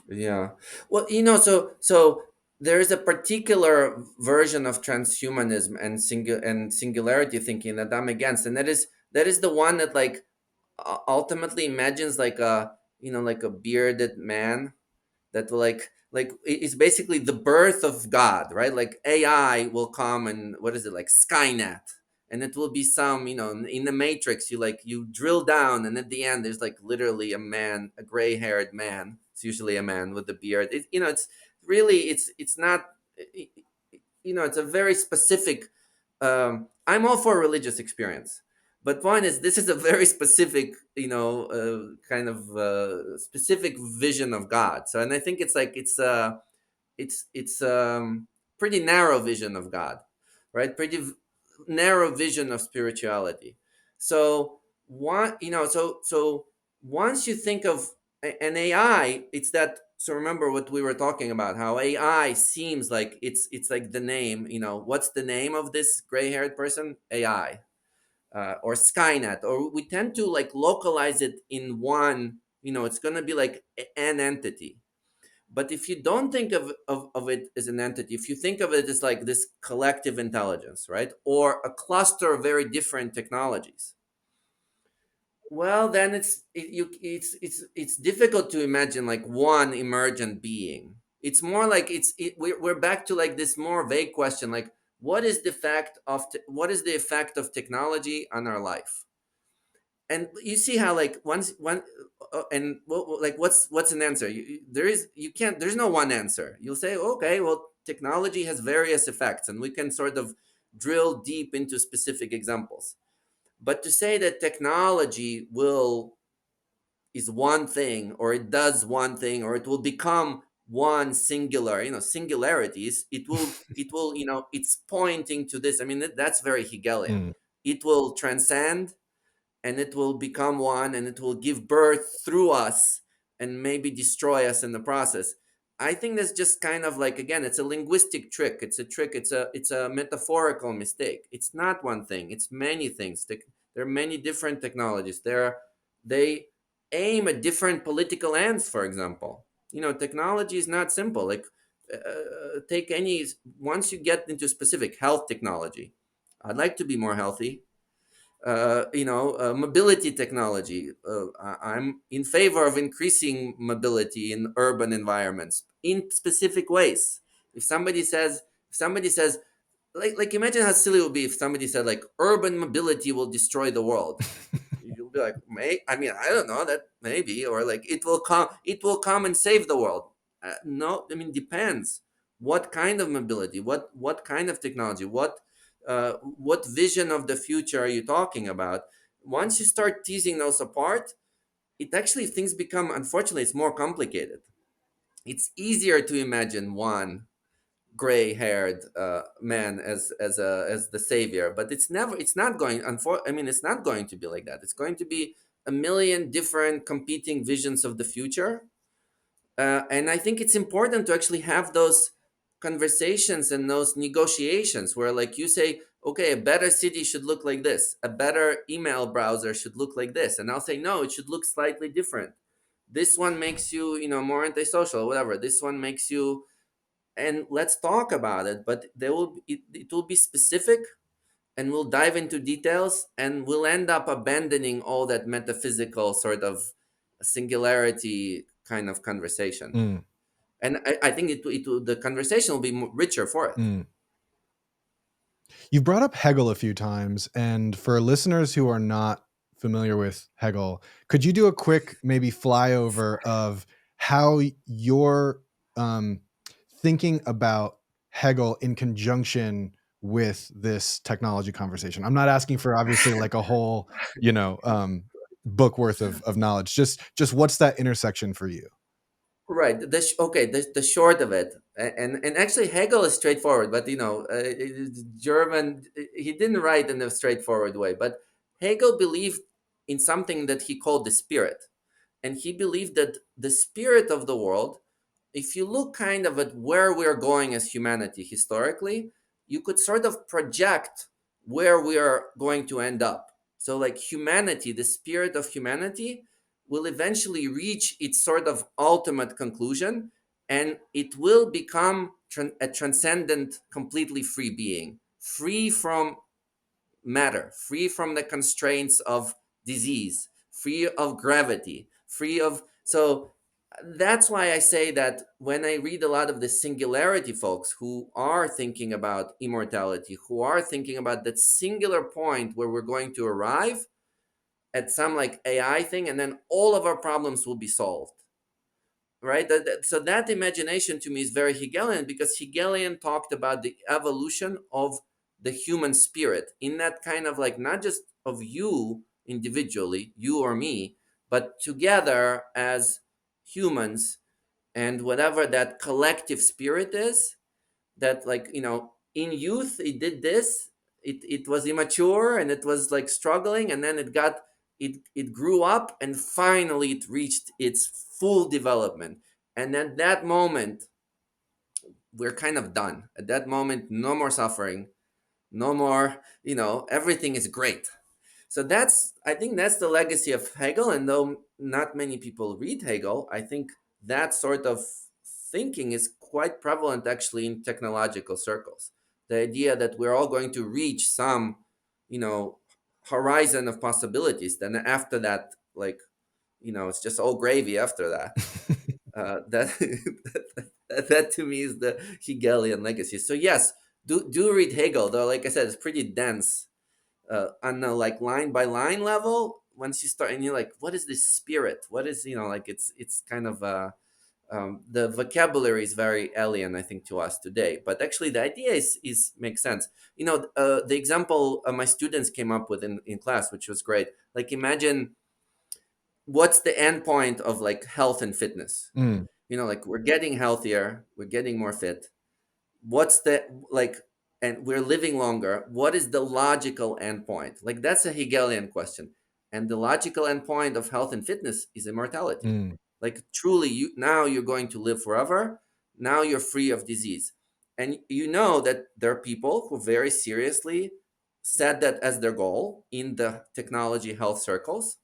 Yeah. Well, so there is a particular version of transhumanism and singularity thinking that I'm against, and that is the one that, like, ultimately imagines like a bearded man that will, like it's basically the birth of God, right? Like AI will come, and what is it, like Skynet, and it will be some, in the Matrix, you drill down, and at the end there's like literally a man, a gray-haired man. It's usually a man with a beard. It's really, it's not. it's a very specific. I'm all for religious experience, but one is this is a very specific, kind of specific vision of God. So, and I think it's pretty narrow vision of God, right? Narrow vision of spirituality. So so once you think of an AI, it's that. So remember what we were talking about, how AI seems like it's like the name. What's the name of this gray-haired person? AI, or Skynet, or we tend to like localize it in one. It's going to be like an entity. But if you don't think of it as an entity, if you think of it as like this collective intelligence, right? Or a cluster of very different technologies, well, then it's difficult to imagine like one emergent being. It's more like we're back to like this more vague question, like what is the effect of technology on our life? And you see how like once one and like what's an answer? You can't. There's no one answer. You'll say, okay, well, technology has various effects, and we can sort of drill deep into specific examples. But to say that technology will is one thing, or it does one thing, or it will become one singular, singularities, it will it's pointing to this. I mean, that's very Hegelian. Mm, It will transcend, and it will become one, and it will give birth through us and maybe destroy us in the process. I think that's just kind of like, again, it's a linguistic trick. It's a metaphorical mistake. It's not one thing, it's many things. There are many different technologies. They aim at different political ends. For example, technology is not simple. Like, take any once you get into specific health technology. I'd like to be more healthy. Mobility technology. I'm in favor of increasing mobility in urban environments in specific ways. If somebody says, like imagine how silly it would be if somebody said like urban mobility will destroy the world. You'll be like, I mean, I don't know, that maybe, or like it will come and save the world. No, I mean, depends. What kind of mobility? What kind of technology? What vision of the future are you talking about? Once you start teasing those apart, it actually things become, unfortunately, it's more complicated. It's easier to imagine one gray-haired man as the savior, but it's not going. I mean, it's not going to be like that. It's going to be a million different competing visions of the future. And I think it's important to actually have those conversations and those negotiations where, like, you say, okay, a better city should look like this, a better email browser should look like this. And I'll say, no, it should look slightly different. This one makes you, more antisocial, whatever. This one makes you, and let's talk about it. But it will be specific, and we'll dive into details, and we'll end up abandoning all that metaphysical sort of singularity kind of conversation. mm, And I think the conversation will be richer for it. mm. You've brought up Hegel a few times, and for listeners who are not familiar with Hegel, could you do a quick maybe flyover of how you're um, thinking about Hegel in conjunction with this technology conversation? I'm not asking for obviously like a whole, book worth of knowledge. Just what's that intersection for you? Right. Okay. The short of it, and actually Hegel is straightforward, but German. He didn't write in a straightforward way, but Hegel believed in something that he called the spirit, and he believed that the spirit of the world, if you look kind of at where we're going as humanity historically, you could sort of project where we are going to end up. So, like, humanity, the spirit of humanity, will eventually reach its sort of ultimate conclusion, and it will become a transcendent, completely free being, free from matter, free from the constraints of disease, free of gravity, free of. So that's why I say that when I read a lot of the singularity folks who are thinking about immortality, who are thinking about that singular point where we're going to arrive at some like AI thing, and then all of our problems will be solved. right? So that imagination to me is very Hegelian, because Hegelian talked about the evolution of the human spirit in that kind of like, not just of you individually, you or me, but together as humans, and whatever that collective spirit is, that, like, in youth it did this, it was immature and it was like struggling, and then it grew up, and finally it reached its full development. And at that moment we're kind of done. At that moment, no more suffering, no more, everything is great. So I think that's the legacy of Hegel. And though not many people read Hegel, I think that sort of thinking is quite prevalent actually in technological circles. The idea that we're all going to reach some, you know, horizon of possibilities. Then after that, like, it's just all gravy after that. That, that to me is the Hegelian legacy. So yes, do read Hegel, though. Like I said, it's pretty dense on a like line by line level. Once you start, and you're like, what is this spirit? What is, like, it's kind of the vocabulary is very alien, I think, to us today. But actually, the idea is makes sense. The example my students came up with in class, which was great. Like, imagine what's the end point of like health and fitness. Mm, Like, we're getting healthier, we're getting more fit. What's the, like, and we're living longer, what is the logical endpoint? Like, that's a Hegelian question. And the logical endpoint of health and fitness is immortality. mm, Like, truly, you're going to live forever. Now you're free of disease. And you know that there are people who very seriously set that as their goal in the technology health circles,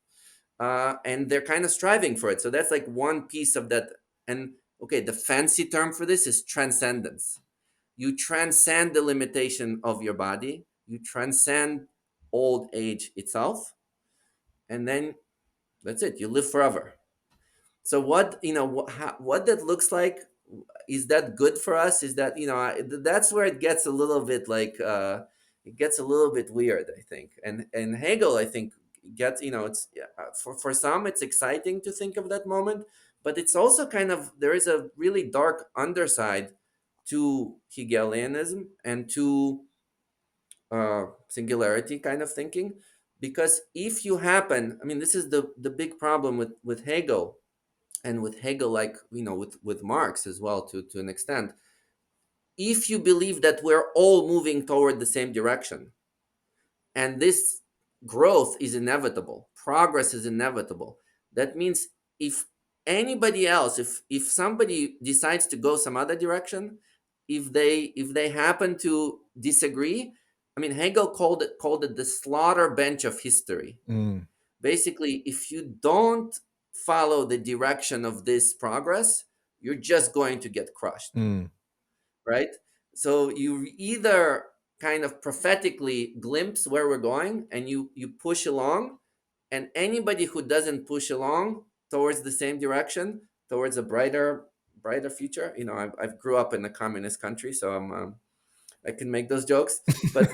and they're kind of striving for it. So that's like one piece of that. And okay, the fancy term for this is transcendence. You transcend the limitation of your body, you transcend old age itself, and then that's it, you live forever. So what that looks like, is that good for us? Is that, that's where it gets a little bit like, it gets a little bit weird, I think. And Hegel, I think, gets, it's, yeah, for some it's exciting to think of that moment, but it's also kind of, there is a really dark underside to Hegelianism and to singularity kind of thinking. Because if you happen, I mean, this is the big problem with Hegel, and with Hegel, like, with Marx as well, to an extent. If you believe that we're all moving toward the same direction, and this growth is inevitable, progress is inevitable, that means, if anybody else, if somebody decides to go some other direction, if they happen to disagree, I mean, Hegel called it the slaughter bench of history. mm, Basically, if you don't follow the direction of this progress, you're just going to get crushed, mm, right? So you either kind of prophetically glimpse where we're going, and you push along, and anybody who doesn't push along towards the same direction, towards a brighter future. I've grew up in a communist country, so I can make those jokes. But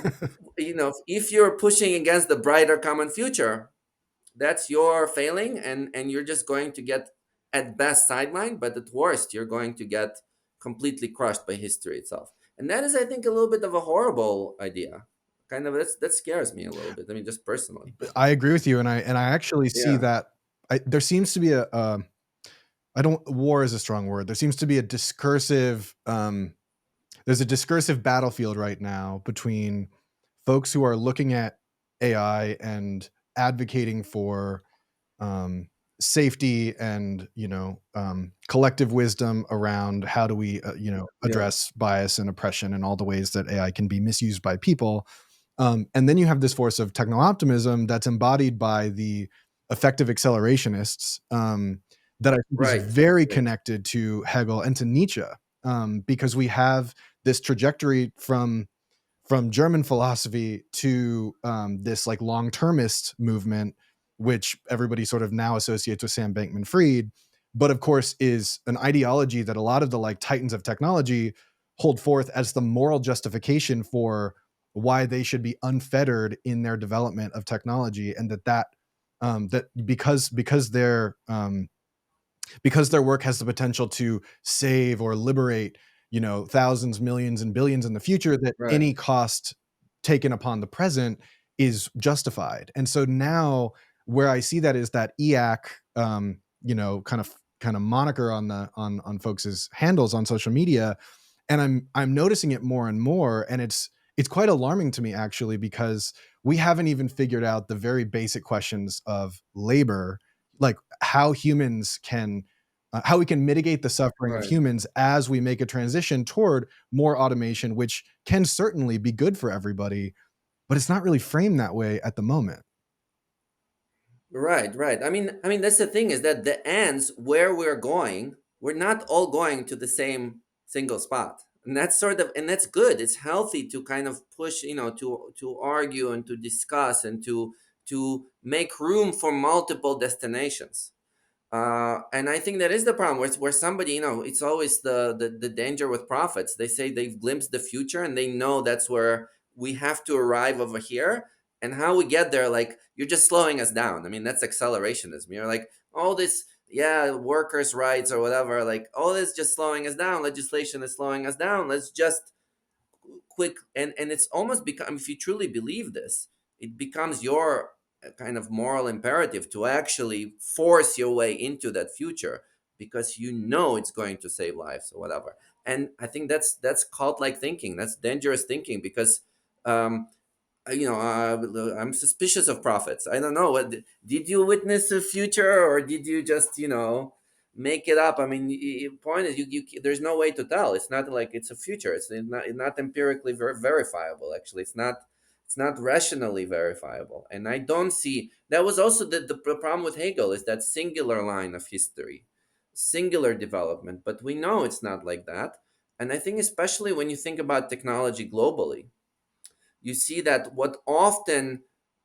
if you're pushing against the brighter common future, that's your failing, and you're just going to get, at best, sidelined, but at worst you're going to get completely crushed by history itself. And that is, I think, a little bit of a horrible idea. Kind of, that scares me a little bit, I mean, just personally. I agree with you, and I actually see Yeah. that there seems to be I don't war is a strong word. There seems to be a discursive there's a discursive battlefield right now between folks who are looking at AI and advocating for um, safety and collective wisdom around how do we Yeah. address bias and oppression and all the ways that AI can be misused by people. And then you have this force of techno optimism that's embodied by the effective accelerationists, that I think is Right. very Right. connected to Hegel and to Nietzsche, because we have this trajectory from German philosophy to this like long-termist movement, which everybody sort of now associates with Sam Bankman-Fried, but of course is an ideology that a lot of the like titans of technology hold forth as the moral justification for why they should be unfettered in their development of technology, and that because they're because their work has the potential to save or liberate, thousands, millions, and billions in the future, that Right. any cost taken upon the present is justified. And so now where I see that is that EAC, kind of moniker on the on folks' handles on social media, and I'm noticing it more and more, and it's quite alarming to me, actually, because we haven't even figured out the very basic questions of labor, like how we can mitigate the suffering of Right. humans as we make a transition toward more automation, which can certainly be good for everybody, but it's not really framed that way at the moment. Right, right. I mean, that's the thing is that the ends where we're going, we're not all going to the same single spot, and that's and that's good. It's healthy to kind of push, to argue and to discuss and to make room for multiple destinations. And I think that is the problem where somebody, it's always the danger with prophets. They say they've glimpsed the future and they know that's where we have to arrive over here. And how we get there, like, you're just slowing us down. I mean, that's accelerationism. You're like, all this, yeah, workers' rights or whatever, like, all this just slowing us down. Legislation is slowing us down. Let's just quick, and it's almost become, if you truly believe this, it becomes your kind of moral imperative to actually force your way into that future, because you know it's going to save lives or whatever. And I think that's cult like thinking. That's dangerous thinking, because um I'm suspicious of prophets. I don't know, what did you witness a future, or did you just make it up? I mean, point is, there's no way to tell. It's not like it's a future. It's not empirically verifiable. Actually, it's not rationally verifiable. And I don't see that was also the problem with Hegel, is that singular line of history, singular development. But we know it's not like that. And I think, especially when you think about technology globally, you see that what often,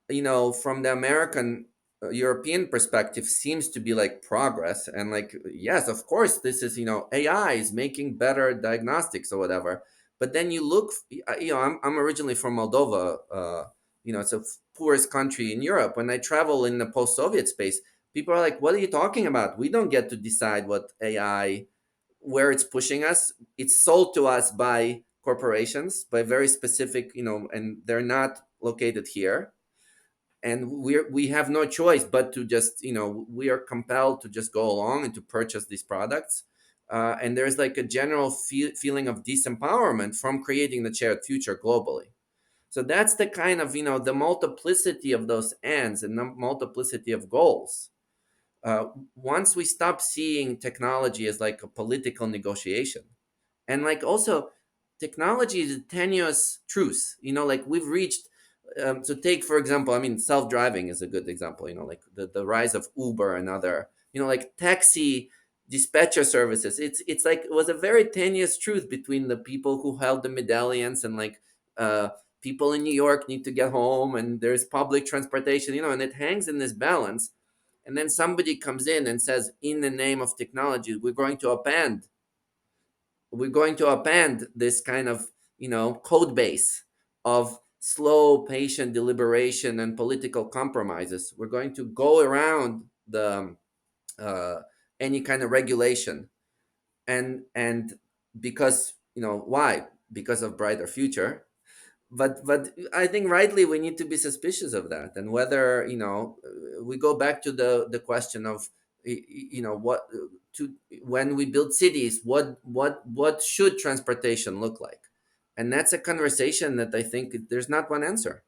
from the American, European perspective, seems to be like progress, and like, yes, of course, this is, AI is making better diagnostics or whatever. But then you look, I'm originally from Moldova. It's a poorest country in Europe. When I travel in the post-Soviet space, people are like, what are you talking about? We don't get to decide what AI, where it's pushing us. It's sold to us by corporations, by very specific, and they're not located here. And we have no choice but to just, we are compelled to just go along and to purchase these products. And there's like a general feeling of disempowerment from creating the shared future globally. So that's the kind of, the multiplicity of those ends and the multiplicity of goals. Once we stop seeing technology as like a political negotiation, and like, also, technology is a tenuous truth, like we've reached, so take, for example, I mean, self-driving is a good example, like the rise of Uber and other, like taxi dispatcher services. It's like, it was a very tenuous truth between the people who held the medallions, and like, uh, people in New York need to get home, and there's public transportation, and it hangs in this balance. And then somebody comes in and says, in the name of technology, we're going to append this kind of, code base of slow, patient deliberation and political compromises. We're going to go around the uh, any kind of regulation, and because, why? Because of brighter future. But I think rightly we need to be suspicious of that, and whether, we go back to the question of, what to when we build cities, what should transportation look like? And that's a conversation that I think there's not one answer.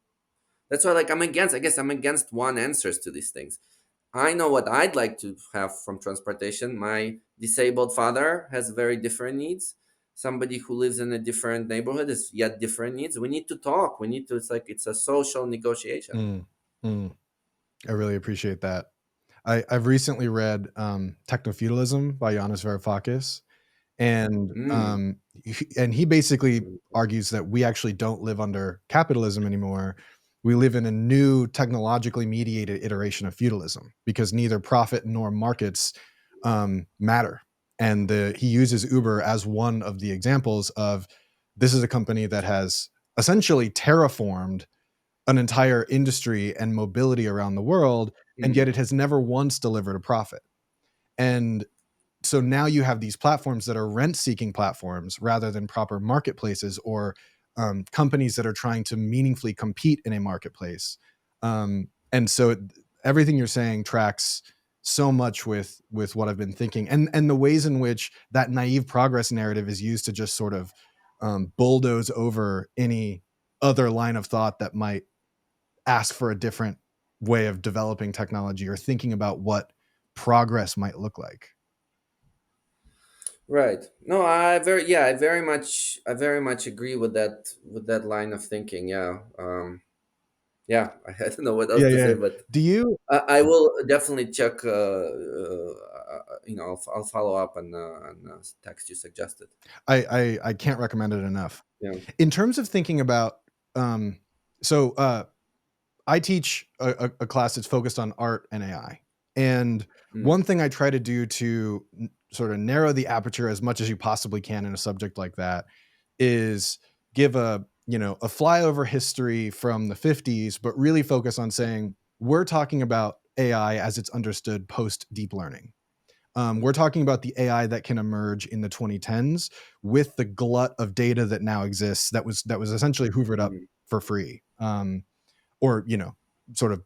That's why, like, I guess I'm against one answers to these things. I know what I'd like to have from transportation. My disabled father has very different needs. Somebody who lives in a different neighborhood has yet different needs. We need to talk. We need to, it's like, it's a social negotiation. Mm, mm. I really appreciate that. I've recently read Techno-Feudalism by Yanis Varoufakis, and Mm. he basically argues that we actually don't live under capitalism anymore. We live in a new technologically mediated iteration of feudalism, because neither profit nor markets matter. And he uses Uber as one of the examples of, this is a company that has essentially terraformed an entire industry and mobility around the world, and yet Mm. it has never once delivered a profit. And so now you have these platforms that are rent seeking platforms rather than proper marketplaces, or companies that are trying to meaningfully compete in a marketplace. And so everything you're saying tracks so much with what I've been thinking, and the ways in which that naive progress narrative is used to just sort of bulldoze over any other line of thought that might ask for a different way of developing technology or thinking about what progress might look like. Right. No, I very much agree with that line of thinking. Yeah. Yeah. I don't know what else Yeah, to yeah. say, but Do you? I will definitely check. I'll follow up on text you suggested. I can't recommend it enough. Yeah. In terms of thinking about, um, so I teach a class that's focused on art and AI, and Mm, one thing I try to do to sort of narrow the aperture as much as you possibly can in a subject like that is give a, a flyover history from the 50s, but really focus on saying we're talking about AI as it's understood post deep learning. We're talking about the AI that can emerge in the 2010s with the glut of data that now exists that was essentially hoovered up mm, for free, or sort of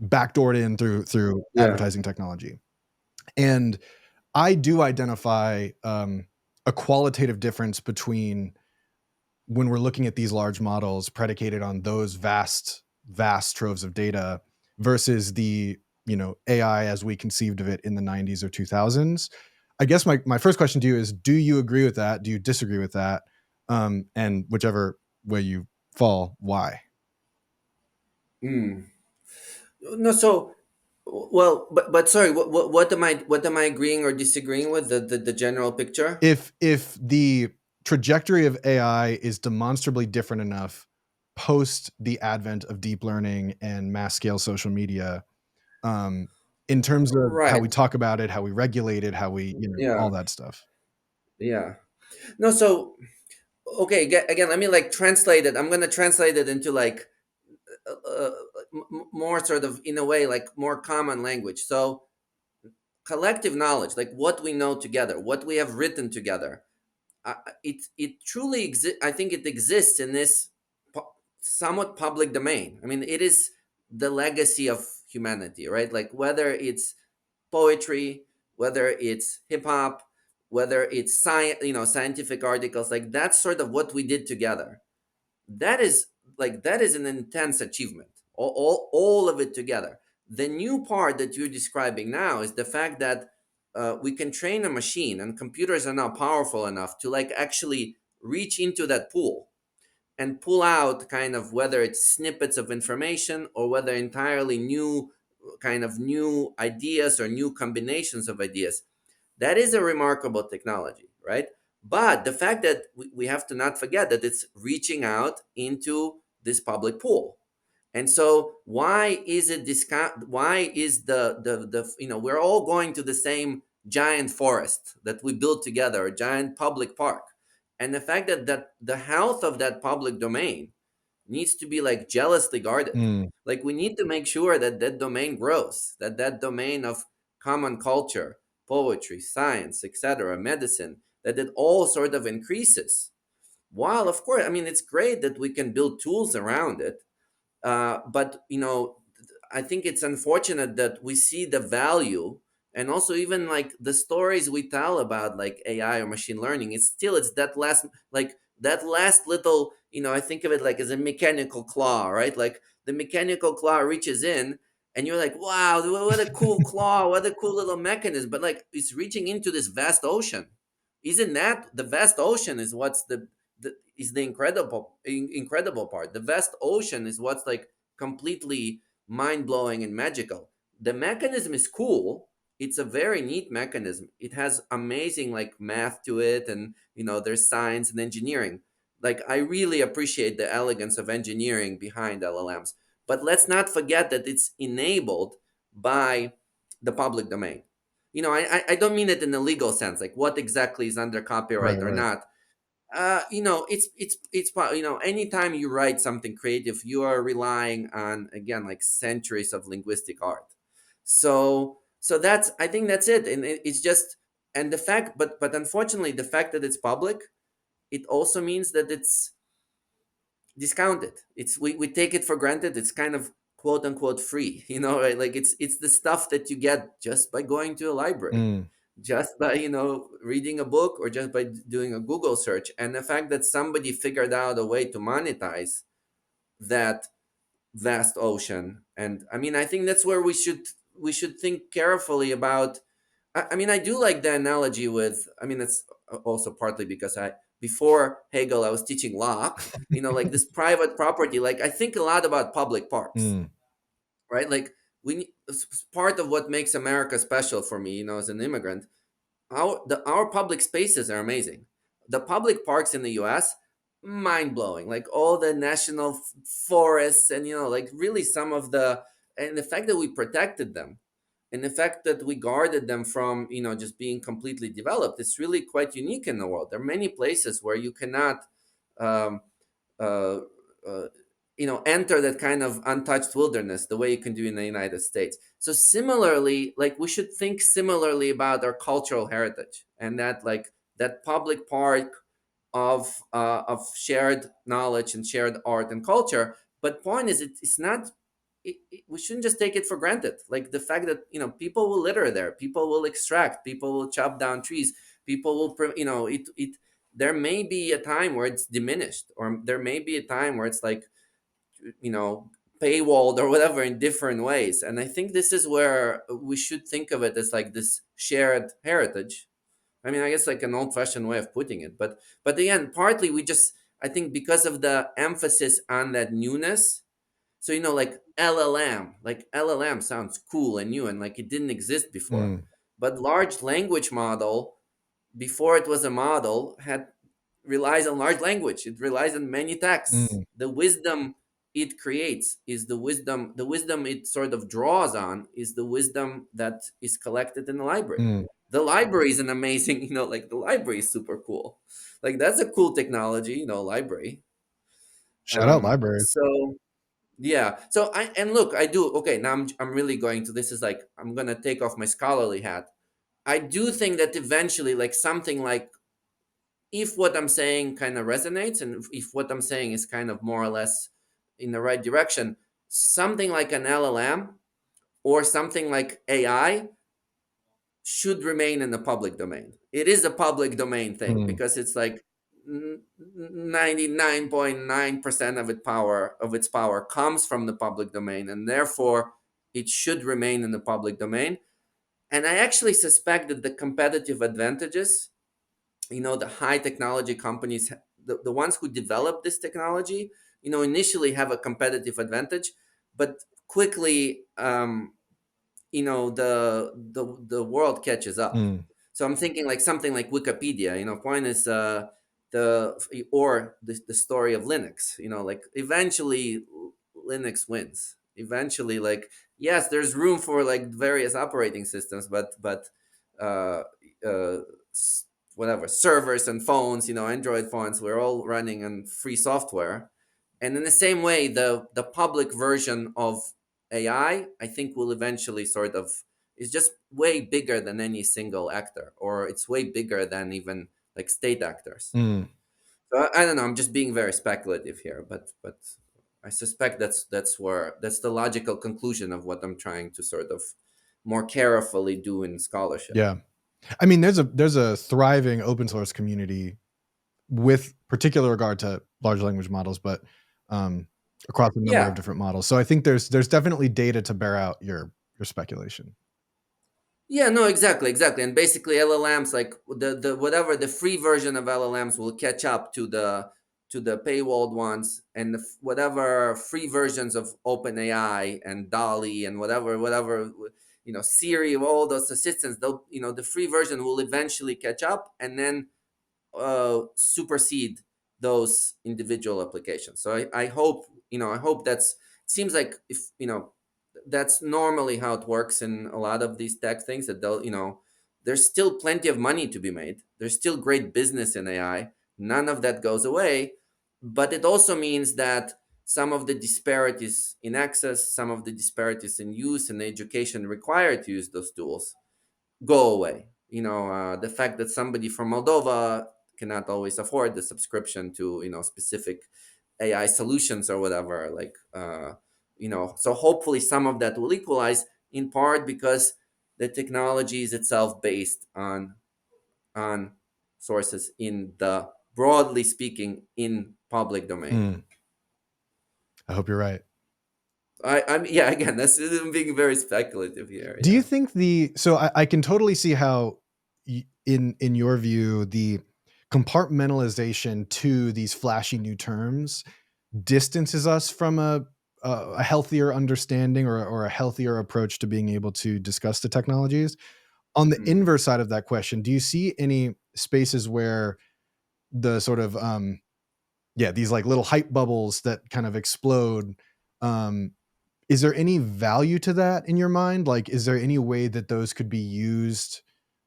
backdoored in through yeah. advertising technology. And I do identify a qualitative difference between when we're looking at these large models predicated on those vast troves of data versus the AI as we conceived of it in the 90s or 2000s. I guess my first question to you is, do you agree with that? Do you disagree with that? And whichever way you fall, why? Mm. No. So, well, but sorry. What am I agreeing or disagreeing with the general picture? If the trajectory of AI is demonstrably different enough post the advent of deep learning and mass scale social media, um, in terms of how we Right. talk about it, how we regulate it, how we, all Yeah. that stuff. Yeah. No. So, okay. Again, let me like translate it. I'm gonna translate it into like more sort of in a way like more common language. So collective knowledge, like what we know together, what we have written together, it truly exists. I think it exists in this somewhat public domain. I mean, it is the legacy of humanity, right? Like whether it's poetry, whether it's hip hop, whether it's science, scientific articles, like that's sort of what we did together. That is that is an intense achievement, all of it together. The new part that you're describing now is the fact that we can train a machine, and computers are now powerful enough to like actually reach into that pool and pull out kind of whether it's snippets of information or whether entirely new kind of new ideas or new combinations of ideas. That is a remarkable technology, right? But the fact that we have to not forget that it's reaching out into this public pool. And so why is it discount? Why is the we're all going to the same giant forest that we built together, a giant public park, and the fact that the health of that public domain needs to be like jealously guarded. Mm, Like we need to make sure that that domain grows, that domain of common culture, poetry, science, etc., medicine, that it all sort of increases. While of course, I mean, it's great that we can build tools around it, but I think it's unfortunate that we see the value, and also even like the stories we tell about like AI or machine learning. It's that last little. I think of it like as a mechanical claw, right? Like the mechanical claw reaches in, and you're like, wow, what a cool claw, what a cool little mechanism. But like it's reaching into this vast ocean. Isn't that the vast ocean is what's the incredible part. The vast ocean is what's like completely mind-blowing and magical. The mechanism is cool. It's a very neat mechanism. It has amazing like math to it, and there's science and engineering. Like I really appreciate the elegance of engineering behind LLMs, but let's not forget that it's enabled by the public domain. I don't mean it in a legal sense, like what exactly is under right, copyright or right. not. Anytime you write something creative, you are relying on, again, like centuries of linguistic art. So So that's, I think that's it. And it's just, and the fact, but unfortunately the fact that it's public, it also means that it's discounted. It's, we take it for granted. It's kind of quote unquote free, right? Like it's the stuff that you get just by going to a library, Mm, just by reading a book, or just by doing a Google search. And the fact that somebody figured out a way to monetize that vast ocean. And I mean, I think that's where we should think carefully about. I mean, I do like the analogy with. I mean, it's also partly because before Hegel, I was teaching Locke. Like this private property. Like I think a lot about public parks, mm, right? Like it's part of what makes America special for me. As an immigrant, our public spaces are amazing. The public parks in the U.S. mind blowing. Like all the national forests, and like really some of the, and the fact that we protected them, and the fact that we guarded them from just being completely developed. It's really quite unique in the world. There are many places where you cannot. Um, uh, uh, enter that kind of untouched wilderness the way you can do in the United States. So similarly, like we should think similarly about our cultural heritage, and that like that public park of shared knowledge and shared art and culture. But point is, it's not. We shouldn't just take it for granted. Like the fact that people will litter there, people will extract, people will chop down trees, people will it there may be a time where it's diminished, or there may be a time where it's like you know paywalled or whatever in different ways. And I think this is where we should think of it as like this shared heritage. I mean, I guess like an old-fashioned way of putting it, but again, partly we just, I think, because of the emphasis on that newness. So like LLM sounds cool and new, and like it didn't exist before. mm, But large language model, before it was a model, had relies on large language. It relies on many texts. mm, The wisdom it creates is the wisdom it sort of draws on is the wisdom that is collected in the library. mm. The library is an amazing, like the library is super cool. Like that's a cool technology, library. Shout out libraries. So yeah. So and look, I do. Okay, now I'm really going to. This is like I'm gonna take off my scholarly hat. I do think that eventually, like something like, if what I'm saying kind of resonates, and if what I'm saying is kind of more or less in the right direction, something like an LLM or something like AI should remain in the public domain. It is a public domain thing Mm, because it's like 99.9% of its power comes from the public domain, and therefore it should remain in the public domain. And I actually suspect that the competitive advantages, the high technology companies, the ones who develop this technology, initially have a competitive advantage, but quickly the world catches up. mm, So I'm thinking like something like Wikipedia. Point is the story of Linux. Like eventually Linux wins. Eventually, like yes, there's room for like various operating systems, but uh, uh, s- whatever servers and phones, Android phones, we're all running on free software. And in the same way, the public version of AI, I think, will eventually sort of is just way bigger than any single actor, or it's way bigger than even like state actors. mm. So I don't know. I'm just being very speculative here, but I suspect that's the logical conclusion of what I'm trying to sort of more carefully do in scholarship. Yeah. I mean, there's a thriving open source community with particular regard to large language models, but um, across a number of Yeah, different models. So I think there's definitely data to bear out your speculation. yeah, no, exactly. And basically LLMs, like the whatever the free version of LLMs will catch up to the paywalled ones, and whatever free versions of OpenAI and Dolly and whatever Siri, all those assistants, the free version will eventually catch up, and then supersede those individual applications. So I hope that's, it seems like, if that's normally how it works in a lot of these tech things, that there's still plenty of money to be made. There's still great business in AI. None of that goes away, but it also means that some of the disparities in access, some of the disparities in use and education required to use those tools go away. The fact that somebody from Moldova cannot always afford the subscription to specific AI solutions or whatever, so hopefully some of that will equalize, in part because the technology is itself based on sources in the, broadly speaking, in public domain. Mm, I hope you're right. I'm yeah, again, that's I'm being very speculative here. Do you Yeah. think I can totally see how in your view the compartmentalization to these flashy new terms distances us from a healthier understanding or a healthier approach to being able to discuss the technologies. On the Mhm. inverse side of that question, do you see any spaces where the sort of yeah, these like little hype bubbles that kind of explode, um is there any value to that in your mind? Like, is there any way that those could be used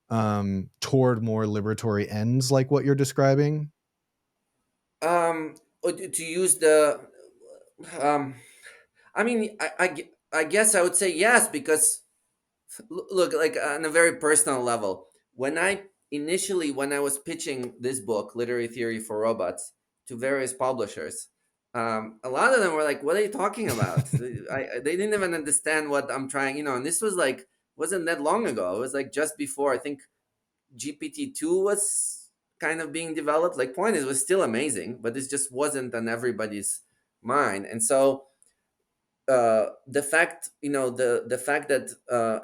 toward more liberatory ends, like what you're describing? To use the um I mean, I guess I would say yes, because look, like on a very personal level, when I was pitching this book, Literary Theory for Robots, to various publishers, a lot of them were like, "What are you talking about?" They didn't even understand what I'm trying, and this was like, wasn't that long ago. It was like just before, I think, GPT-2 was kind of being developed. Like, point is, it was still amazing, but this just wasn't on everybody's mind. And so the fact that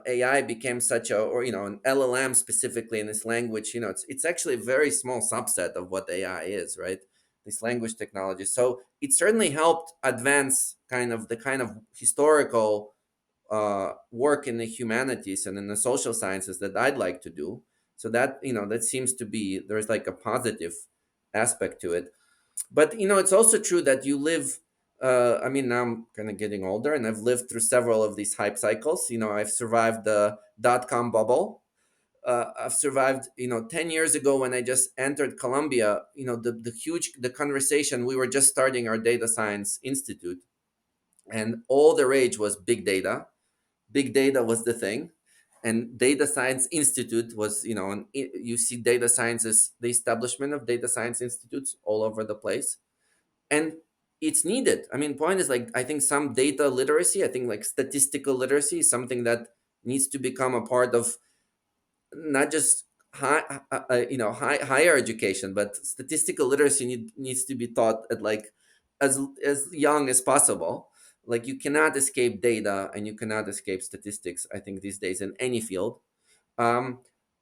AI became such a, or an LLM specifically in this language, it's actually a very small subset of what AI is, right? This language technology. So it certainly helped advance the kind of historical work in the humanities and in the social sciences that I'd like to do. So that seems to be, there's like a positive aspect to it. But it's also true that you live. I mean, now I'm kind of getting older, and I've lived through several of these hype cycles. I've survived the dot-com bubble. I've survived, 10 years ago when I just entered Columbia. The conversation. We were just starting our data science institute, and all the rage was big data. Big data was the thing, and data science institute was, you see data sciences, the establishment of data science institutes all over the place, and it's needed. I mean, point is, like, I think some data literacy, I think like statistical literacy is something that needs to become a part of not just higher education, but statistical literacy needs to be taught at, like, as young as possible. Like, you cannot escape data and you cannot escape statistics, I think, these days in any field. um,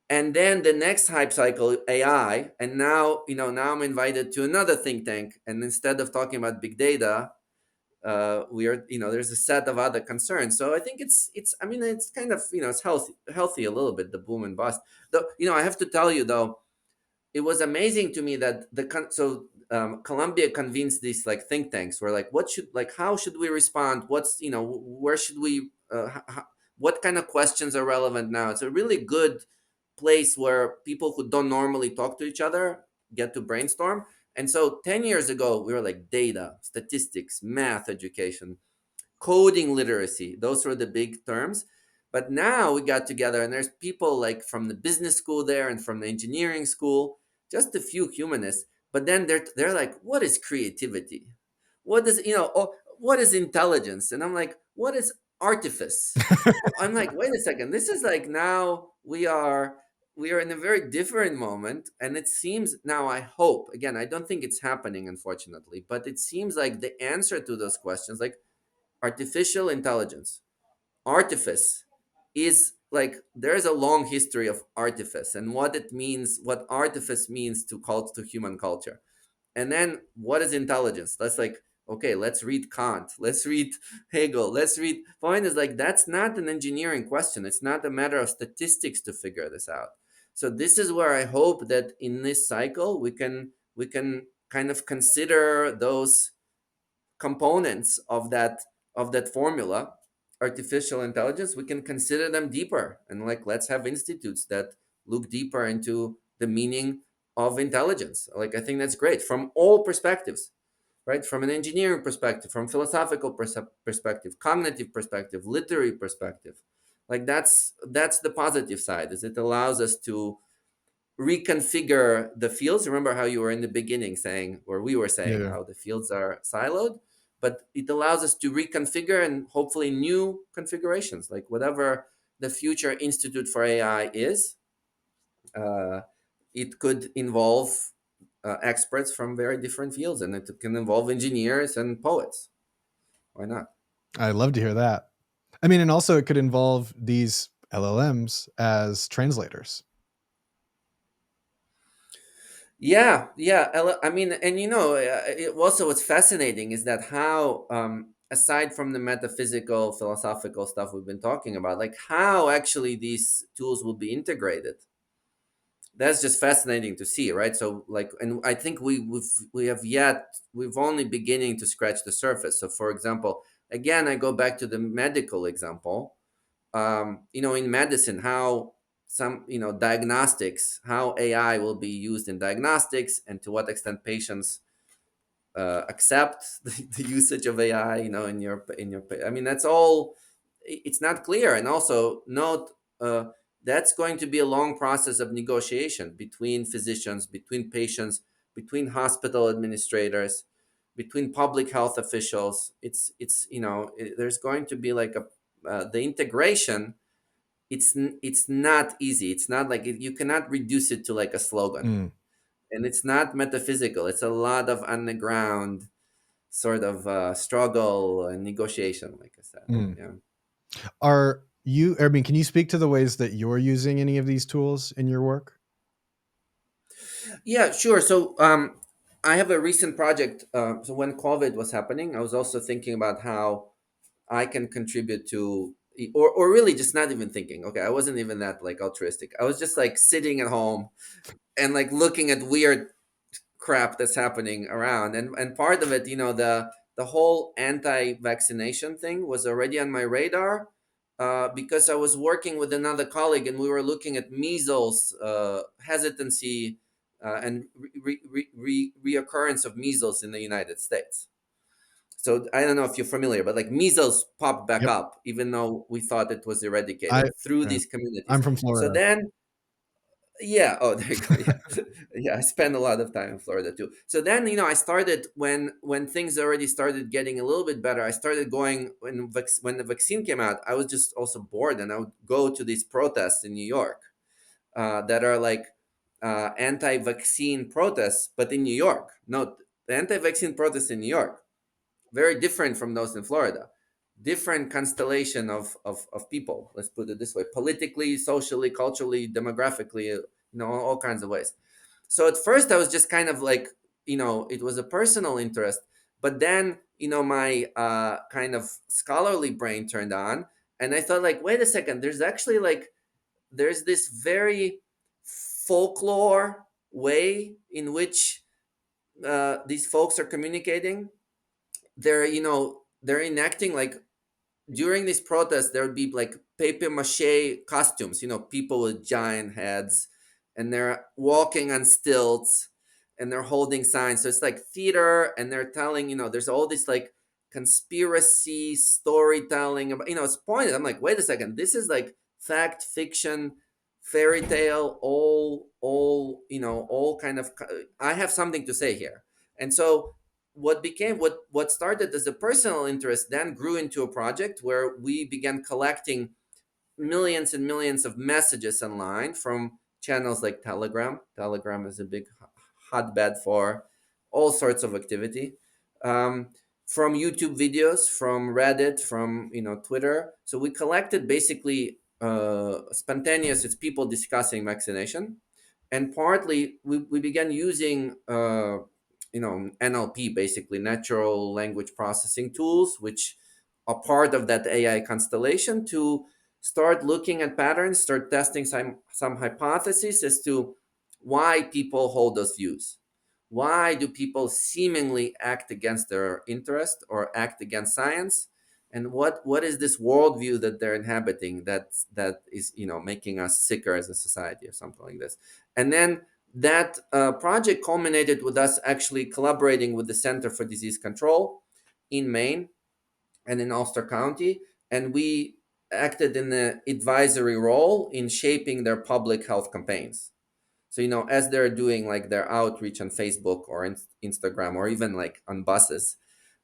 and then the next hype cycle, AI, and now I'm invited to another think tank, and instead of talking about big data, we are, there's a set of other concerns. So I think it's I mean, it's kind of, it's healthy a little bit, the boom and bust. Though, I have to tell you, though, it was amazing to me that Columbia convenes these, like, think tanks where, like, how should we respond, what's, where should we what kind of questions are relevant now. It's a really good place where people who don't normally talk to each other get to brainstorm. And so 10 years ago we were like data, statistics, math education, coding literacy. Those were the big terms. But now we got together, and there's people like from the business school there and from the engineering school, just a few humanists. But then they're like, what is creativity? What is, what is intelligence? And I'm like, what is artifice? I'm like, wait a second. This is like, now we are in a very different moment, and it seems now, I hope, again, I don't think it's happening, unfortunately, but it seems like the answer to those questions, like artificial intelligence, artifice, is like, there's a long history of artifice and what it means, what artifice means to human culture. And then what is intelligence? That's like, okay, let's read Kant, let's read Hegel, let's read. Point is, like, that's not an engineering question. It's not a matter of statistics to figure this out. So this is where I hope that in this cycle we can kind of consider those components of that formula, artificial intelligence. We can consider them deeper, and, like, let's have institutes that look deeper into the meaning of intelligence. Like, I think that's great from all perspectives. right? From an engineering perspective, from philosophical perspective, cognitive perspective, literary perspective. Like that's the positive side, is it allows us to reconfigure the fields. Remember how you were in the beginning saying, or we were Yeah, saying, yeah. how the fields are siloed, but it allows us to reconfigure and hopefully new configurations, like whatever the future institute for AI is. Uh, it could involve experts from very different fields, and it can involve engineers and poets. Why not? I love to hear that. I mean, and also it could involve these LLMs as translators. Yeah, yeah. I mean, and also what's fascinating is that how, aside from the metaphysical, philosophical stuff we've been talking about, like how actually these tools will be integrated. That's just fascinating to see, right? So, like, and I think we've only beginning to scratch the surface. So, for example, again, I go back to the medical example. In medicine, how some diagnostics, how AI will be used in diagnostics, and to what extent patients accept the usage of AI, I mean, that's all. It's not clear, and also note that's going to be a long process of negotiation between physicians, between patients, between hospital administrators, between public health officials. There's going to be like a the integration. It's not easy. It's not like you cannot reduce it to like a slogan, Mm, and it's not metaphysical. It's a lot of underground sort of struggle and negotiation, like I said. mm. Yeah. I mean, can you speak to the ways that you're using any of these tools in your work? Yeah, sure. So I have a recent project. So when COVID was happening, I was also thinking about how I can contribute to, or really just not even thinking. Okay, I wasn't even that like altruistic. I was just like sitting at home and like looking at weird crap that's happening around, and part of it, the whole anti-vaccination thing was already on my radar, because I was working with another colleague and we were looking at measles hesitancy, and reoccurrence of measles in the United States. So I don't know if you're familiar, but like measles popped back Yep. up even though we thought it was I eradicated through yeah. these communities. I'm from So Florida. then, yeah. Oh, there you go. Yeah, yeah. I spent a lot of time in Florida too. So then, I started when things already started getting a little bit better. I started going when the vaccine came out. I was just also bored, and I would go to these protests in New York, that are like anti-vaccine protests, but in New York. No, the anti-vaccine protests in New York, very different from those in Florida. Different constellation of people. Let's put it this way: politically, socially, culturally, demographically, all kinds of ways. So at first, I was just kind of like, it was a personal interest, but then, my kind of scholarly brain turned on, and I thought, like, wait a second, there's actually like there's this very folklore way in which these folks are communicating. They're enacting like during these protests there would be like paper mache costumes, people with giant heads, and they're walking on stilts, and they're holding signs. So it's like theater, and they're telling, there's all this like conspiracy storytelling about, it's pointed. I'm like, wait a second, this is like fact fiction, fairy tale, all kind of, I have something to say here. And so what started as a personal interest then grew into a project where we began collecting millions and millions of messages online from channels like Telegram. Telegram is a big hotbed for all sorts of activity. Um, from YouTube videos, from Reddit, from Twitter. So we collected basically spontaneous. It's people discussing vaccination, and partly we began using NLP, basically natural language processing tools, which are part of that AI constellation, to start looking at patterns, start testing some hypotheses as to why people hold those views. Why do people seemingly act against their interest or act against science? And what is this worldview that they're inhabiting that is making us sicker as a society or something like this? And then That project culminated with us actually collaborating with the Center for Disease Control in Maine and in Ulster County, and we acted in an advisory role in shaping their public health campaigns. So, as they're doing like their outreach on Facebook or Instagram or even like on buses,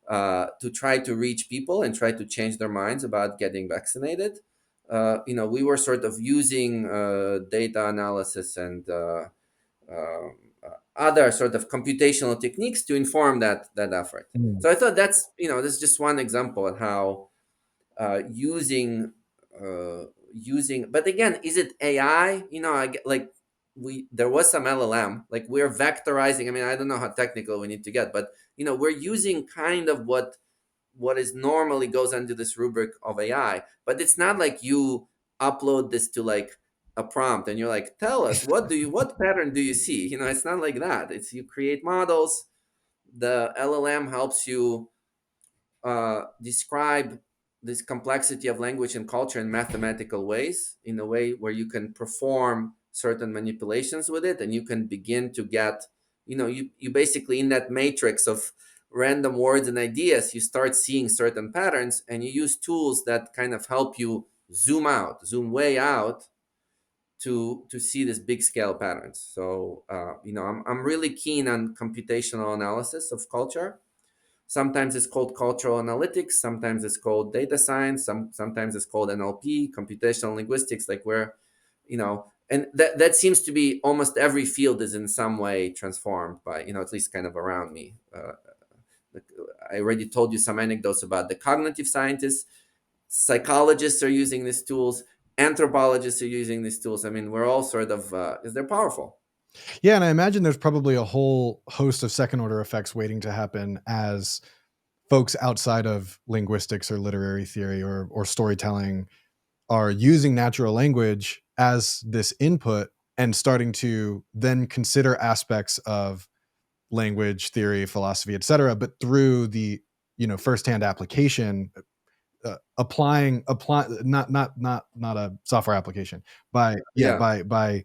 to try to reach people and try to change their minds about getting vaccinated. We were sort of using data analysis and other sort of computational techniques to inform that effort. Mm. So I thought that's just one example of how using but again, is it AI? I get like we there was some LLM, like we're vectorizing. I mean, I don't know how technical we need to get, but we're using kind of what is normally goes under this rubric of AI, but it's not like you upload this to like a prompt and you're like, tell us what pattern do you see? It's not like that. It's you create models. The LLM helps you describe this complexity of language and culture in mathematical ways, in a way where you can perform certain manipulations with it, and you can begin to get, you basically in that matrix of random words and ideas, you start seeing certain patterns, and you use tools that kind of help you zoom way out to see these big scale patterns. So I'm really keen on computational analysis of culture. Sometimes it's called cultural analytics. Sometimes it's called data science. Sometimes it's called NLP, computational linguistics. Like where, and that seems to be almost every field is in some way transformed by, at least kind of around me. I already told you some anecdotes about the cognitive scientists. Psychologists are using these tools. Anthropologists are using these tools. I mean, we're all sort of, because they're powerful. Yeah, and I imagine there's probably a whole host of second order effects waiting to happen as folks outside of linguistics or literary theory or storytelling are using natural language as this input and starting to then consider aspects of language theory, philosophy, etc., but through the firsthand application, apply not a software application, by yeah Yeah. by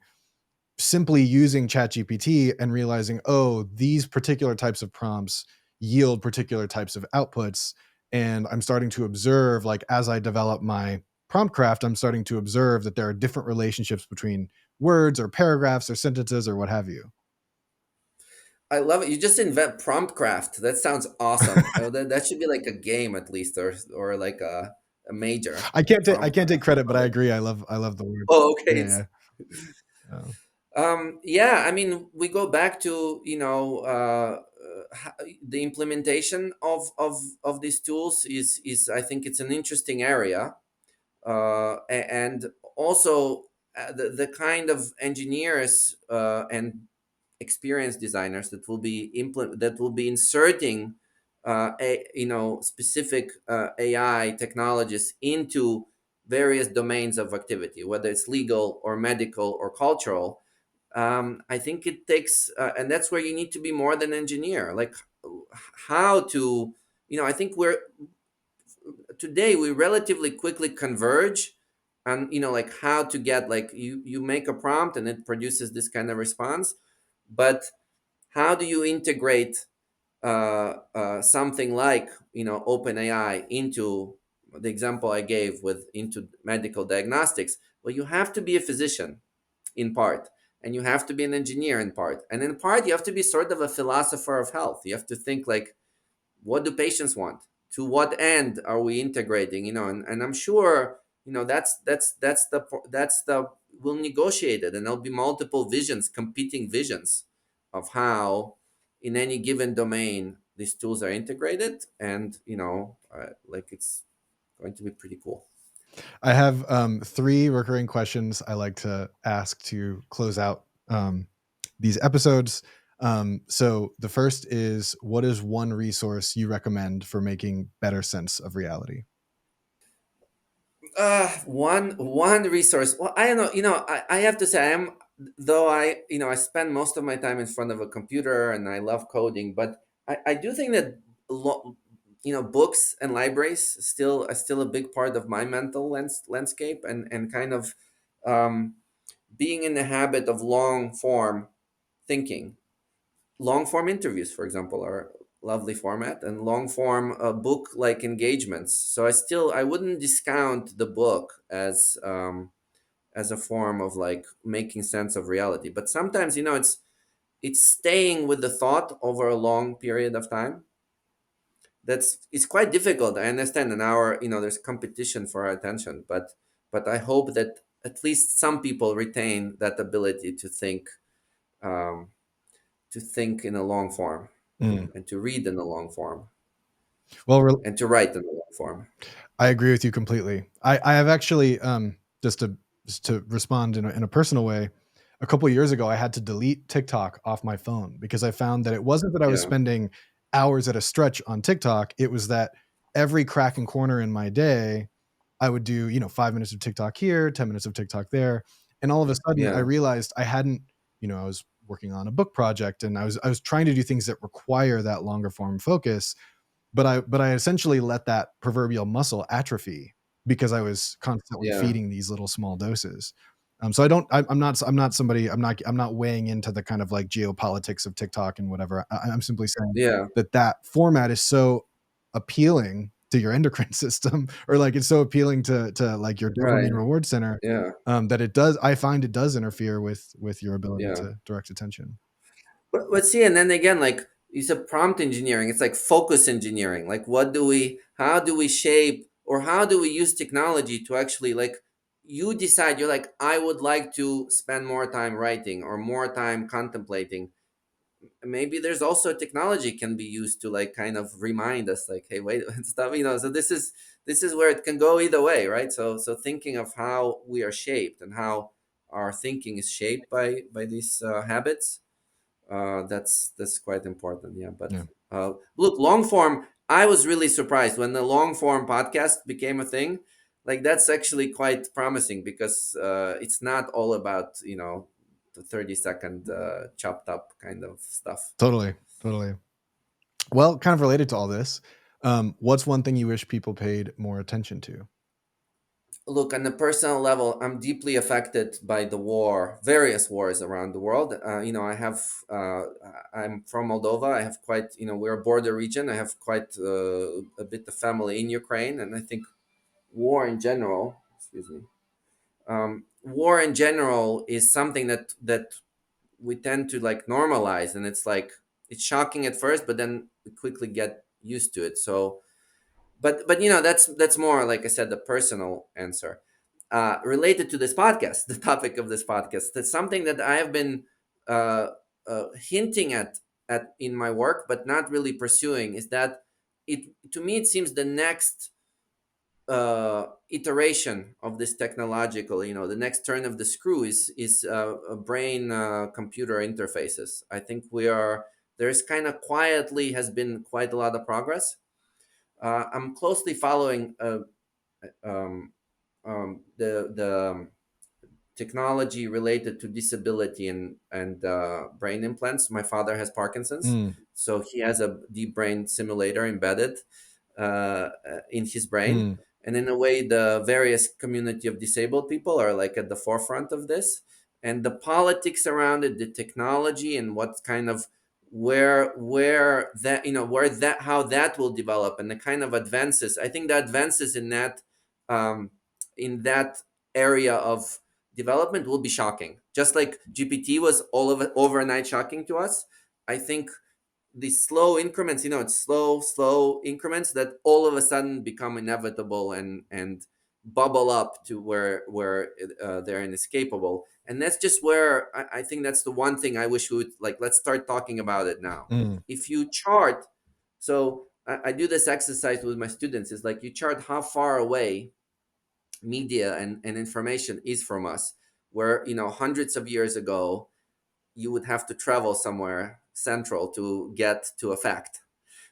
simply using ChatGPT and realizing, oh, these particular types of prompts yield particular types of outputs. And I'm starting to observe, like, as I develop my prompt craft, I'm starting to observe that there are different relationships between words or paragraphs or sentences or what have you. I love it. You just invent prompt craft. That sounds awesome. That should be like a game at least, or like a major I prompt can't take craft. I credit, but love I it. agree. I love the word. Oh, okay. Yeah, yeah. Yeah. I mean, we go back to the implementation of these tools is I think it's an interesting area, and also the kind of engineers and experienced designers that will be inserting specific AI technologies into various domains of activity, whether it's legal or medical or cultural. I think it takes, and that's where you need to be more than engineer. Like how to, I think we relatively quickly converge on, like how to get, like you make a prompt and it produces this kind of response, but how do you integrate something like OpenAI into the example I gave with into medical diagnostics? Well, you have to be a physician in part, and you have to be an engineer in part, and in part you have to be sort of a philosopher of health. You have to think like, what do patients want? To what end are we integrating? And I'm sure that's the we'll negotiate it, and there'll be multiple visions, competing visions of how in any given domain these tools are integrated, and like it's going to be pretty cool. I have three recurring questions I like to ask to close out these episodes. So the first is, what is one resource you recommend for making better sense of reality? One resource. Well, I don't know. I have to say, though I spend most of my time in front of a computer and I love coding, but I do think that books and libraries still are still a big part of my mental landscape, and kind of um, being in the habit of long form thinking. Long form interviews, for example, are lovely format, and long form book like engagements. So I wouldn't discount the book as a form of like making sense of reality. But sometimes, it's staying with the thought over a long period of time. It's quite difficult. I understand an hour, there's competition for our attention, but I hope that at least some people retain that ability um, to think in a long form, Mm. and to read in a long form, Well, and to write in a long form. I agree with you completely. I have actually, just to respond in a personal way, a couple of years ago, I had to delete TikTok off my phone because I found that it wasn't that I was Yeah, spending hours at a stretch on TikTok. It was that every crack and corner in my day, I would do, 5 minutes of TikTok here, 10 minutes of TikTok there. And all of a sudden I yeah, realized I hadn't, I was working on a book project and I was trying to do things that require that longer form focus, but I essentially let that proverbial muscle atrophy because I was constantly yeah, feeding these little small doses. So I'm not somebody, I'm not weighing into the kind of like geopolitics of TikTok and whatever. I'm simply saying yeah. that format is so appealing to your endocrine system, or like it's so appealing to like your Right. dopamine reward center, Yeah, that I find it does interfere with your ability yeah. to direct attention. But see, and then again, like you said, prompt engineering. It's like focus engineering. Like, how do we shape, or how do we use technology to actually like, you decide, you're like, I would like to spend more time writing or more time contemplating. Maybe there's also technology can be used to like kind of remind us, like, hey, wait, and stuff. So this is where it can go either way, right? So thinking of how we are shaped and how our thinking is shaped by these habits, that's quite important. Yeah, but Yeah, look, long form. I was really surprised when the long form podcast became a thing. Like, that's actually quite promising, because it's not all about the 30-second chopped up kind of stuff. totally, totally. Well, kind of related to all this, what's one thing you wish people paid more attention to? Look, on a personal level, I'm deeply affected by the various wars around the world. I'm from Moldova. I have quite, we're a border region. I have quite a bit of family in Ukraine, and I think war in general, excuse me, war in general is something that we tend to like normalize, and it's like it's shocking at first, but then we quickly get used to it. So, but that's more, like I said, the personal answer. Related to this podcast, the topic of this podcast, that's something that I have been uh, hinting at in my work, but not really pursuing. Is that it? To me, it seems the next iteration of this technological, the next turn of the screw is brain computer interfaces. I think there's kind of quietly has been quite a lot of progress. I'm closely following um, the technology related to disability and brain implants. My father has Parkinson's, Mm, so he has a deep brain simulator embedded in his brain. mm, And in a way, the various community of disabled people are like at the forefront of this, and the politics around it, the technology, and what kind of where that where that how that will develop, and the kind of advances. I think the advances um, in that area of development will be shocking. Just like GPT was all of it overnight shocking to us. I think these slow increments, it's slow increments that all of a sudden become inevitable and bubble up to where they're inescapable. And that's just where I think that's the one thing I wish we would like. Let's start talking about it now. mm, If you chart, so I do this exercise with my students. Is like you chart how far away media and information is from us, where hundreds of years ago you would have to travel somewhere central to get to a fact,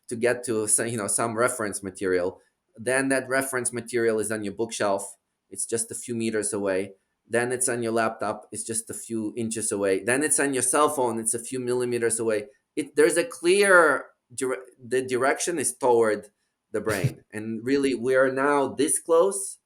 to get to some reference material. Then that reference material is on your bookshelf, it's just a few meters away. Then it's on your laptop, it's just a few inches away. Then it's on your cell phone, it's a few millimeters away. There's a clear the direction is toward the brain, and really we are now this close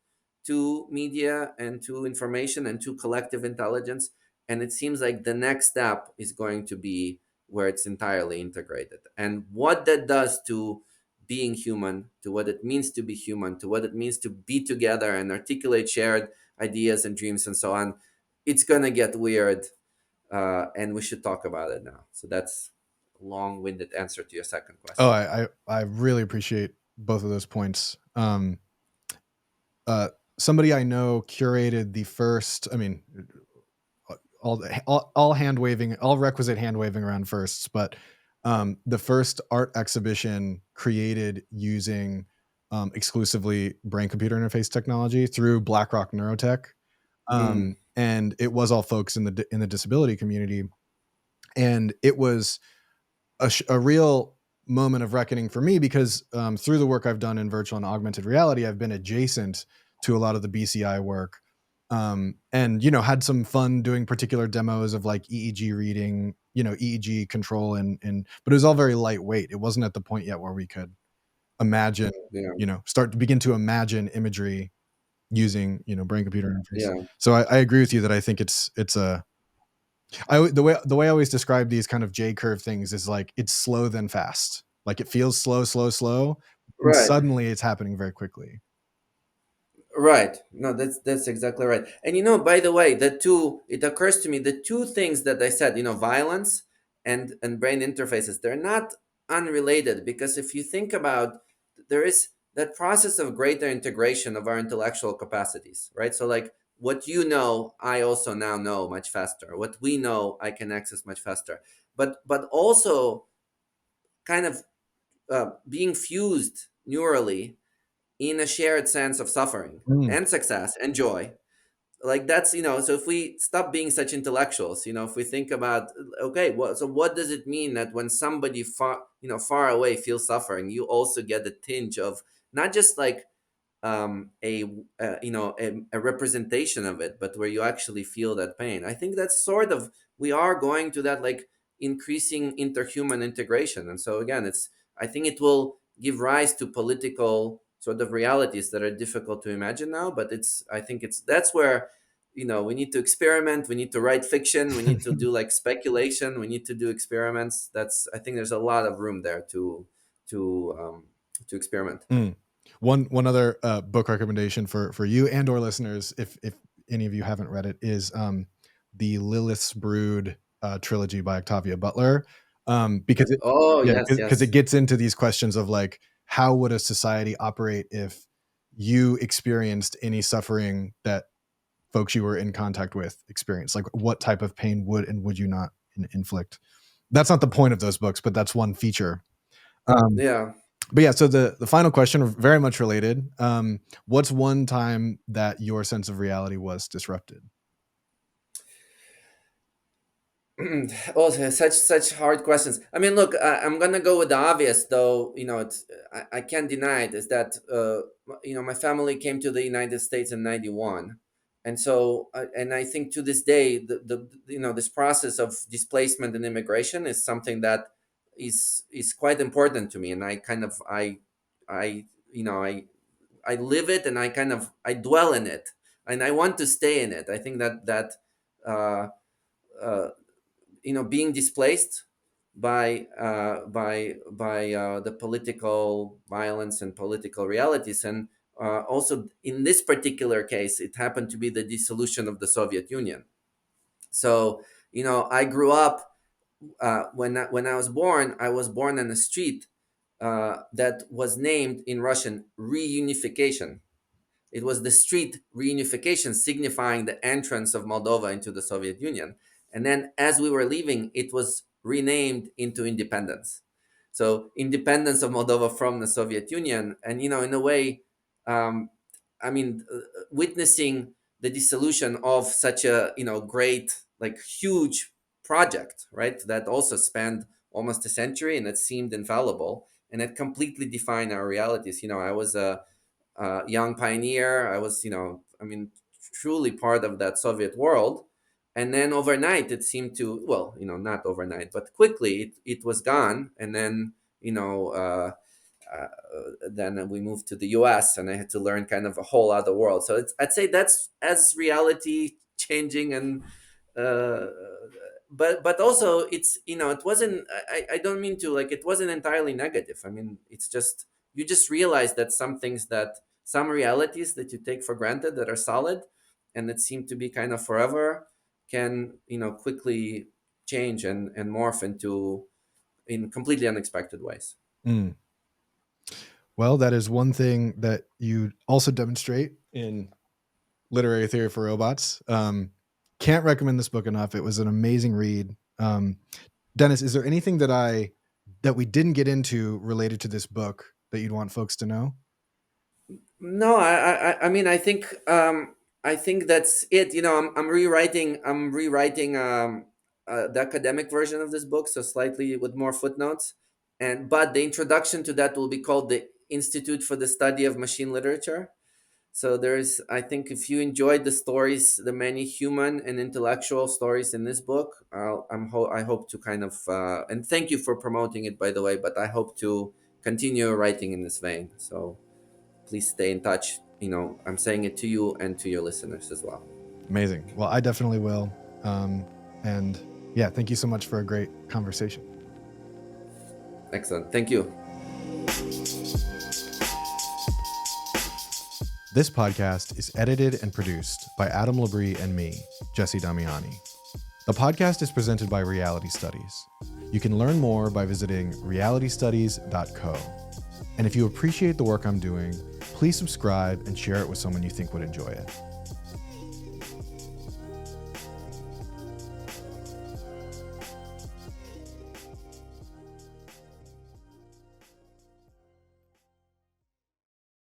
to media and to information and to collective intelligence. and it seems like the next step is going to be where it's entirely integrated. And what that does to being human, to what it means to be human, to what it means to be together and articulate shared ideas and dreams and so on, it's going to get weird. And we should talk about it now. So that's a long-winded answer to your second Oh, question. I really appreciate both of those points. Uh, Somebody I know curated the first. I mean, all hand waving, all requisite hand waving around firsts, but the first art exhibition created using exclusively brain computer interface technology through BlackRock Neurotech, Mm, and it was all folks in the disability community, and it was a real moment of reckoning for me because through the work I've done in virtual and augmented reality, I've been adjacent to a lot of the BCI work, and had some fun doing particular demos of like EEG reading, EEG control, and but it was all very lightweight. It wasn't at the point yet where we could imagine, yeah, start to begin to imagine imagery using brain computer interface. yeah, So I agree with you that I think it's a the way I always describe these kind of J curve things is like it's slow then fast. Like it feels slow, slow, slow, and right. suddenly it's happening very quickly. Right. No, that's exactly right. And by the way, it occurs to me the two things that I said, violence and brain interfaces, they're not unrelated, because if you think about, there is that process of greater integration of our intellectual capacities, right? So like what I also now know much faster. What we know, I can access much faster. But also kind of being fused neurally in a shared sense of suffering Mm, and success and joy. Like that's, so if we stop being such intellectuals, if we think about, okay, so what does it mean that when somebody far away feels suffering, you also get a tinge of not just like a a representation of it, but where you actually feel that pain. I think that's sort of, we are going to that like increasing interhuman integration. And so again, I think it will give rise to political sort of realities that are difficult to imagine now, but I think that's where we need to experiment, we need to write fiction, we need to do like speculation, we need to do experiments. That's, I think there's a lot of room there to um to experiment. mm. One other book recommendation for you and or listeners, if any of you haven't read it, is the Lilith's Brood trilogy by Octavia Butler, because it Oh, yeah yes, because it yes. gets into these questions of like how would a society operate if you experienced any suffering that folks you were in contact with experienced, like what type of pain would and would you not inflict. That's not the point of those books, but that's one feature. um, Yeah. but yeah, so the final question, very much related. What's one time that your sense of reality was disrupted? Oh, such hard questions. I mean, look, I'm gonna go with the obvious, though. It's, I can't deny it. Is that my family came to the United States in '91, and so and I think to this day, this process of displacement and immigration is something that is quite important to me, and I kind of I you know I live it, and I dwell in it, and I want to stay in it. I think that. Uh, uh, being displaced by the political violence and political realities, and also in this particular case, it happened to be the dissolution of the Soviet Union. So I grew up, when I was born, I was born on a street that was named in Russian reunification. It was the street reunification, signifying the entrance of Moldova into the Soviet Union. And then as we were leaving, it was renamed into independence. So, independence of Moldova from the Soviet Union. And, in a way, um, I mean, witnessing the dissolution of such a, great, like huge project, right? That also spanned almost a century, and it seemed infallible, and it completely defined our realities. I was a young pioneer. I was, I mean, truly part of that Soviet world. And then overnight, it seemed to, well, not overnight, but quickly, it was gone. And then, uh, then we moved to the US, and I had to learn kind of a whole other world. So I'd say that's as reality changing and uh, but also it's, it wasn't, I don't mean to, like, it wasn't entirely negative. I mean, it's just, you just realize that some things, that some realities that you take for granted that are solid and that seem to be kind of forever, can, quickly change and morph into, in completely unexpected ways. Mm. Well, that is one thing that you also demonstrate in Literary Theory for Robots. Can't recommend this book enough. It was an amazing read. Dennis, is there anything that we didn't get into related to this book that you'd want folks to know? No, I mean, I think that's it. I'm rewriting the academic version of this book, so slightly with more footnotes, but the introduction to that will be called the Institute for the Study of Machine Literature. So there's, I think, if you enjoyed the stories, the many human and intellectual stories in this book, I hope to kind of, and thank you for promoting it, by the way. But I hope to continue writing in this vein. So please stay in touch. I'm saying it to you and to your listeners as well. Amazing. Well, I definitely will. And yeah, thank you so much for a great conversation. Excellent. Thank you. This podcast is edited and produced by Adam Labrie and me, Jesse Damiani. The podcast is presented by Reality Studies. You can learn more by visiting realitystudies.co. And if you appreciate the work I'm doing, please subscribe and share it with someone you think would enjoy it.